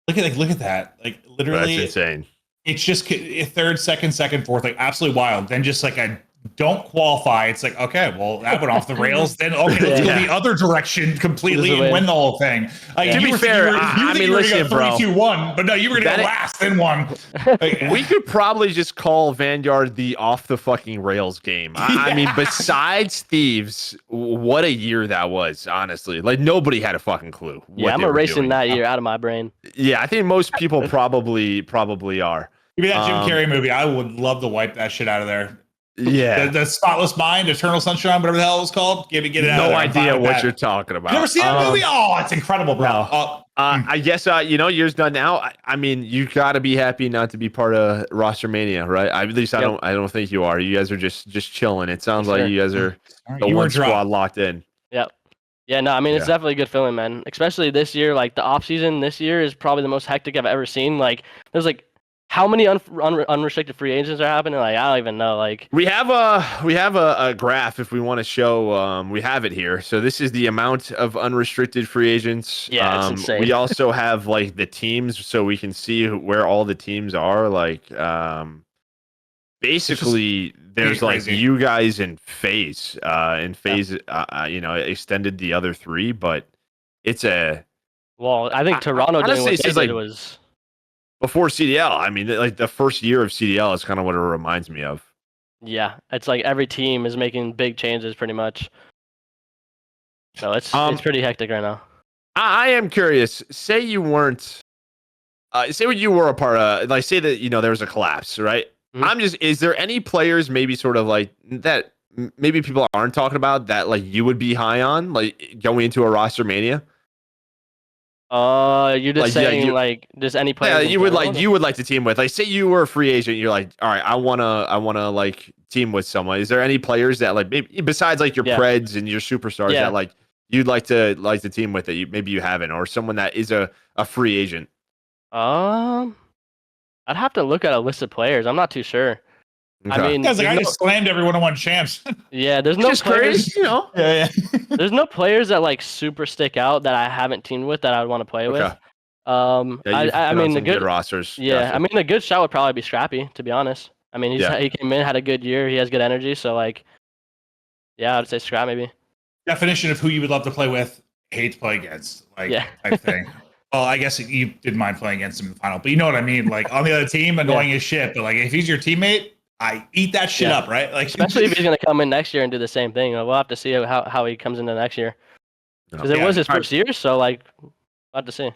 Look at that. Like literally, That's insane. it's just a third, second, fourth, like absolutely wild. Then just like a don't qualify. It's like, okay, well, that went off the rails. Then okay, let's go the other direction completely and win the whole thing. Like, To be fair, I mean, listen, bro. 3-2-1, but no, you were gonna go last, then won. Like, We could probably just call Vanguard the off the fucking rails game. I mean, besides Thieves, what a year that was, honestly. Like, nobody had a fucking clue. Yeah, I'm erasing that year out of my brain. Yeah, I think most people probably are. Give me that Jim Carrey movie. I would love to wipe that shit out of there. Yeah. The Spotless Mind, Eternal Sunshine, whatever the hell it was called. Get it out of there. No I'm fine idea with what that. you're talking about. You never seen that movie? Oh, it's incredible, bro. No. I guess year's done now. I mean, you got to be happy not to be part of Rostermania, right? At least I don't think you are. You guys are just chilling. It sounds like you guys are the You were one squad dropped. locked in. Yep. Yeah, no, I mean, it's definitely a good feeling, man. Especially this year, like the off season this year is probably the most hectic I've ever seen. Like, there's like how many unrestricted free agents are happening? Like, I don't even know. Like, we have a graph if we want to show. We have it here. So this is the amount of unrestricted free agents. Yeah, it's insane. We also have like the teams, so we can see where all the teams are. Like, basically, there's like crazy. you guys and FaZe. And FaZe, extended the other 3, but it's a. well, I think Toronto doing honestly, what it's they just did like- was. Before CDL, I mean, like the first year of CDL is kind of what it reminds me of. Yeah, it's like every team is making big changes pretty much. So it's pretty hectic right now. I am curious. Say you weren't. Say what you were a part of. Like, say that there was a collapse, right? Mhm. Is there any players maybe sort of like that? Maybe people aren't talking about that. Like you would be high on, like going into a Rostermania. You're just Like, yeah, saying like just any player. Yeah, you would like to team with. Like, say you were a free agent, you're like, all right, I wanna like team with someone. Is there any players that like maybe besides like your Preds and your superstars that like you'd like to team with that you haven't, or someone that is a free agent? I'd have to look at a list of players. I'm not too sure. Okay. I mean, Guys, like, I just slammed everyone who won champs. yeah, there's no Just players. crazy, Yeah. There's no players that like super stick out that I haven't teamed with that I would want to play with. Okay. Yeah, you've I been on mean, the some good rosters. Yeah, Gotcha. I mean, a good shot would probably be Scrappy, to be honest. I mean, he came in, had a good year, he has good energy, so like, yeah, I'd say Scrap maybe. Definition of who you would love to play with, hate to play against, like type thing. Well, I guess you didn't mind playing against him in the final, but you know what I mean. Like on the other team, annoying as shit. But like if he's your teammate, I eat that shit up, right? Like especially if he's gonna come in next year and do the same thing. We'll have to see how he comes into next year because it was his first year, so like, we'll have to see.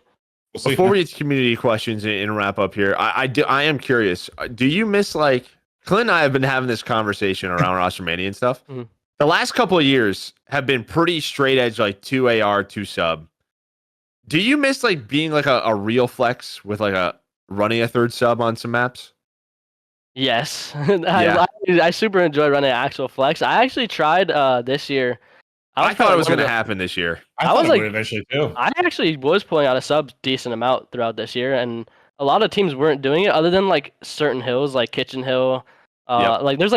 Before we get to community questions and wrap up here, I am curious. Do you miss like Clint and I have been having this conversation around Rostermania and stuff. Mhm. The last couple of years have been pretty straight edge, like 2 AR, 2 sub. Do you miss like being like a real flex with like running a third sub on some maps? Yes, I super enjoy running actual flex. I actually tried this year. I thought it was going to happen this year. I thought it would eventually too. I actually was pulling out a sub decent amount throughout this year, and a lot of teams weren't doing it other than like certain hills, like Kitchen Hill. Like there's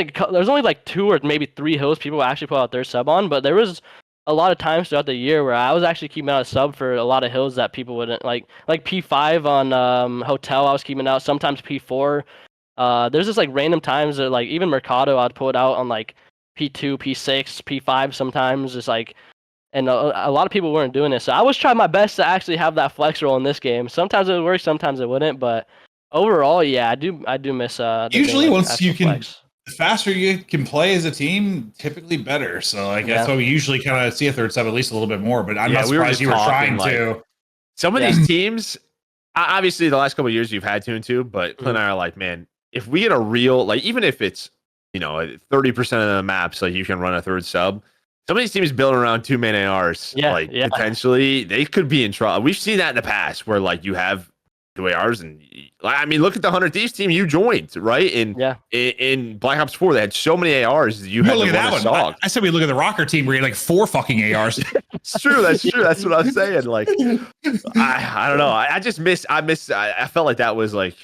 only like 2 or maybe 3 hills people actually put out their sub on, but there was a lot of times throughout the year where I was actually keeping out a sub for a lot of hills that people wouldn't like P5 on Hotel. I was keeping out sometimes P4. There's just like random times that like even Mercado I'd pull it out on like P2, P6, P5 sometimes. Just like. And a lot of people weren't doing this. So I was trying my best to actually have that flex roll in this game. Sometimes it would work, sometimes it wouldn't. But overall, yeah, I do miss. Usually, once you can, the faster you can play as a team, typically better. So like that's why we usually kind of see a third sub at least a little bit more. But I'm not surprised you were trying to. Some of these teams, obviously, the last couple of years you've had 2 and 2, but Clint and I are like, man, if we get a real like, even if it's 30% of the maps, like you can run a third sub. Some of these teams build around 2-man ARs, potentially they could be in trouble. We've seen that in the past where like you have 2 ARs and I mean, look at the 100 Thieves team you joined, right? In Black Ops 4, they had so many ARs that you had to run a SOG. I said we look at the ROKKR team where you had like 4 fucking ARs. It's true. That's true. That's what I'm saying. Like, I don't know. I felt like that was like,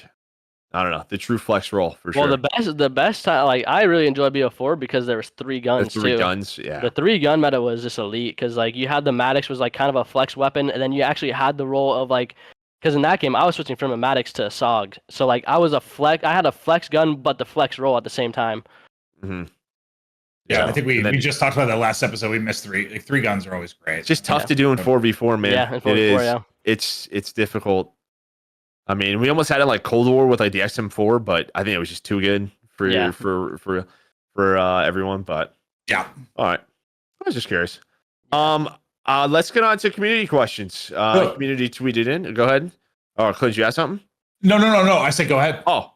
I don't know, the true flex roll for sure. Well, the best time, like I really enjoyed BO4 because there was 3 guns the 3 guns, yeah. The 3 gun meta was just elite because like you had the Maddox was like kind of a flex weapon, and then you actually had the role of like, because in that game I was switching from a Maddox to a SOG, so like I had a flex gun but the flex roll at the same time. Mm-hmm. Yeah, I think we just talked about that last episode. We missed 3. Like 3 guns are always great. It's just tough to do in 4v4, man. Yeah, in 4v4, it is. It's difficult. I mean, we almost had it like Cold War with like the XM4, but I think it was just too good for everyone. But yeah, all right. I was just curious. Let's get on to community questions. Community tweeted in. Go ahead. Oh, Clint, you ask something? No. I said go ahead. Oh,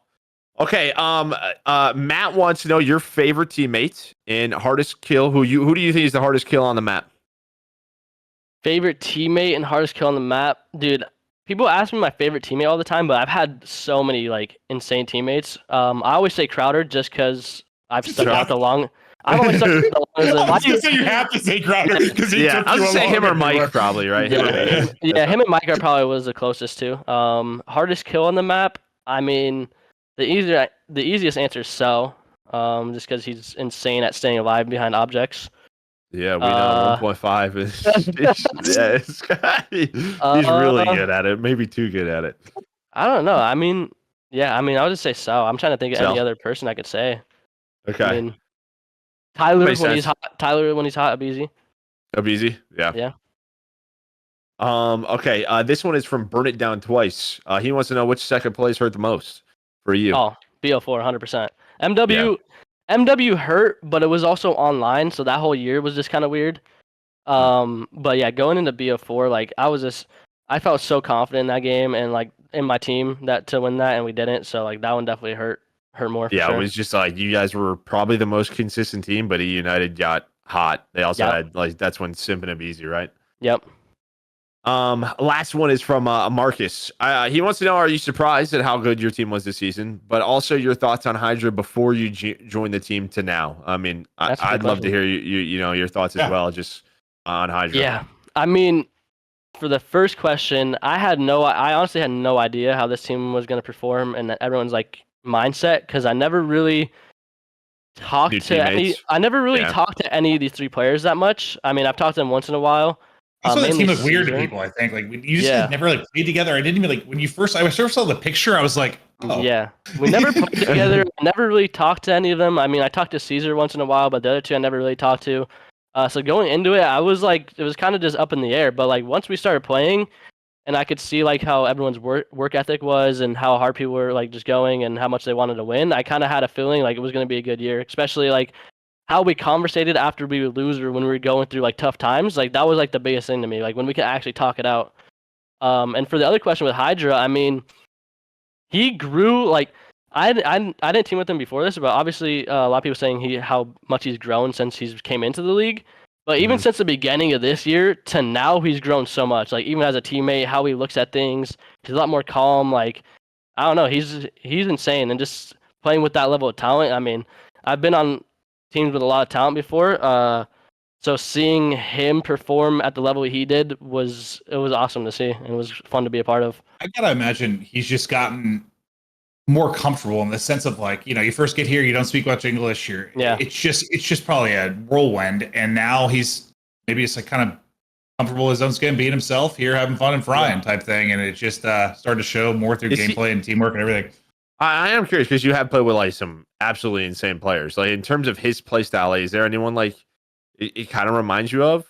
okay. Matt wants to know your favorite teammate and hardest kill. Who do you think is the hardest kill on the map? Favorite teammate and hardest kill on the map, dude. People ask me my favorite teammate all the time, but I've had so many like insane teammates. I always say Crowder just because I've stuck out the long. I've always stuck out the longest. You have to say Crowder because I would say him or Mike probably, right? Him and Mike are probably was the closest to. Hardest kill on the map. I mean, the easiest answer is Cell, just because he's insane at staying alive behind objects. Yeah, we know 1.5 he's really good at it. Maybe too good at it. I don't know. I mean, I'll just say so. I'm trying to think of any other person I could say. Okay. I mean, Tyler when he's hot, Abizi. Abizi, yeah. Yeah. Okay. This one is from Burn It Down Twice. He wants to know which second place hurt the most for you. Oh, BO4, 100%. MW hurt, but it was also online, so that whole year was just kind of weird. But yeah, going into BO4, like I felt so confident in that game and like in my team to win that, and we didn't. So like that one definitely hurt more. For sure. It was just like you guys were probably the most consistent team, but United got hot. They also had like that's when Simp and Abizi, right? Yep. Last one is from Marcus. He wants to know: are you surprised at how good your team was this season? But also your thoughts on Hydra before you joined the team to now. I mean, I'd love to hear your thoughts as well, just on Hydra. Yeah, I mean, for the first question, I honestly had no idea how this team was going to perform, and everyone's like mindset because I never really talked to any of these 3 players that much. I mean, I've talked to them once in a while. That's why the team looked weird to people, I think. Like, you just never like played together. I didn't even like when I first saw the picture, I was like, oh. Yeah. We never played together. I never really talked to any of them. I mean, I talked to Caesar once in a while, but the other 2 I never really talked to. So going into it, I was like, it was kind of just up in the air. But like once we started playing, and I could see like how everyone's work ethic was and how hard people were like just going and how much they wanted to win, I kind of had a feeling like it was going to be a good year, especially like how we conversated after we would lose or when we were going through like tough times. Like that was like the biggest thing to me, like when we could actually talk it out. And for the other question with Hydra, I mean, he grew like I didn't team with him before this, but obviously a lot of people saying how much he's grown since he's came into the league. But even since the beginning of this year to now, he's grown so much. Like even as a teammate, how he looks at things, he's a lot more calm. Like I don't know, he's insane, and just playing with that level of talent. I mean, I've been on teams with a lot of talent before, So seeing him perform at the level he did was awesome to see, and it was fun to be a part of. I gotta imagine he's just gotten more comfortable in the sense of like, you first get here, you don't speak much English. It's just probably a whirlwind, and now he's maybe it's like kind of comfortable in his own skin, being himself here, having fun and frying type thing, and it just started to show more through gameplay and teamwork and everything. I am curious because you have played with like some absolutely insane players. Like in terms of his play style, is there anyone like it kind of reminds you of,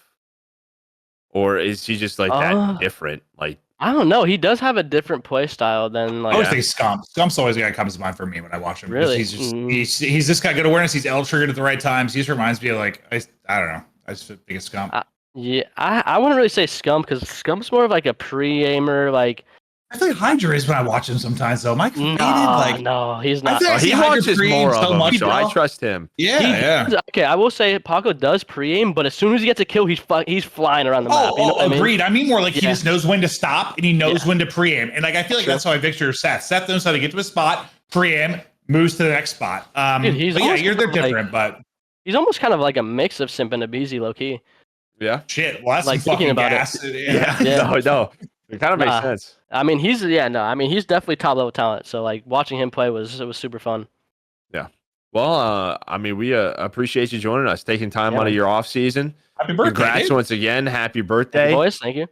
or is he just like that different? Like I don't know. He does have a different play style than like. I always think Scump. Scump's always the guy that comes to mind for me when I watch him. Really, he's just got good awareness. He's L triggered at the right times. He just reminds me of like I don't know. I just think of Scump. Yeah, I wouldn't really say Scump because Scump's more of like a pre-aimer. Like I feel like Hydra is when I watch him sometimes though. Mike, no, he's not. He watches more of them, so I trust him. Yeah. Okay, I will say Paco does pre-aim, but as soon as he gets a kill, he's flying around the map. You know what agreed. I mean more like he just knows when to stop and he knows when to pre-aim. And like I feel like that's how I Victor Seth. Seth knows how to get to a spot, pre-aim, moves to the next spot. Dude, they're different, but he's almost kind of like a mix of Simp and Abizi, low key. Yeah. Shit. Well, that's like some fucking about gas. Yeah. No. It kind of makes sense. I mean, he's definitely top level talent. So like watching him play was super fun. Yeah. Well, I mean, we appreciate you joining us, taking time out of your off season. Happy birthday! Congrats once again. Happy birthday, boys. Thank you.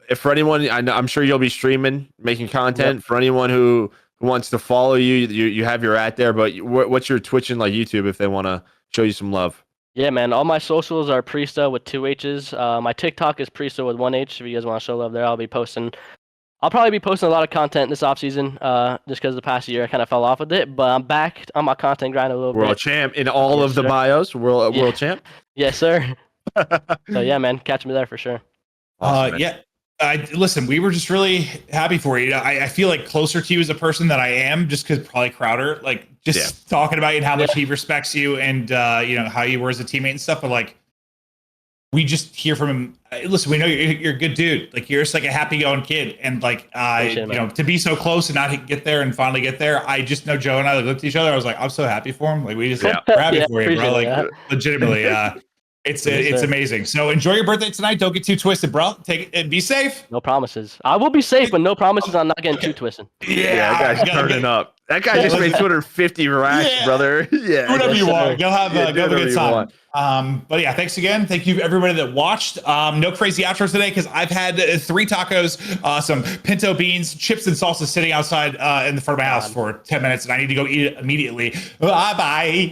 If for anyone, I'm sure you'll be streaming, making content. Yep. For anyone who wants to follow you, you have your @ there. But what's your Twitch and like YouTube if they want to show you some love? Yeah, man. All my socials are Priestahh with 2 H's. My TikTok is Priestahh with 1 H. If you guys want to show love there, I'll probably be posting a lot of content this offseason, just because the past year I kind of fell off with it. But I'm back on my content grind a little bit. World champ in all of the bios. World champ. Yes, sir. So yeah, man, catch me there for sure. Awesome, listen, we were just really happy for you. I feel like closer to you as a person than I am, just because probably Crowder, like just talking about you and how much he respects you and how you were as a teammate and stuff. But like, we just hear from him. Listen, we know you're a good dude. Like you're just like a happy going kid, and like to be so close and not get there and finally get there. I just know Joe and I looked at each other. I was like, I'm so happy for him. Like we just we're happy for you, bro. Like legitimately, it's amazing. So enjoy your birthday tonight. Don't get too twisted, bro. Take it and be safe. No promises. I will be safe, but no promises on not getting too twisted. Yeah, that guy's turning up. That guy just made 250 racks, brother. Yeah, whatever you want. You'll have a good time. But yeah, thanks again. Thank you everybody that watched. No crazy outros today because I've had 3 tacos, some pinto beans, chips and salsa sitting outside in the front of my house for 10 minutes, and I need to go eat it immediately. Bye.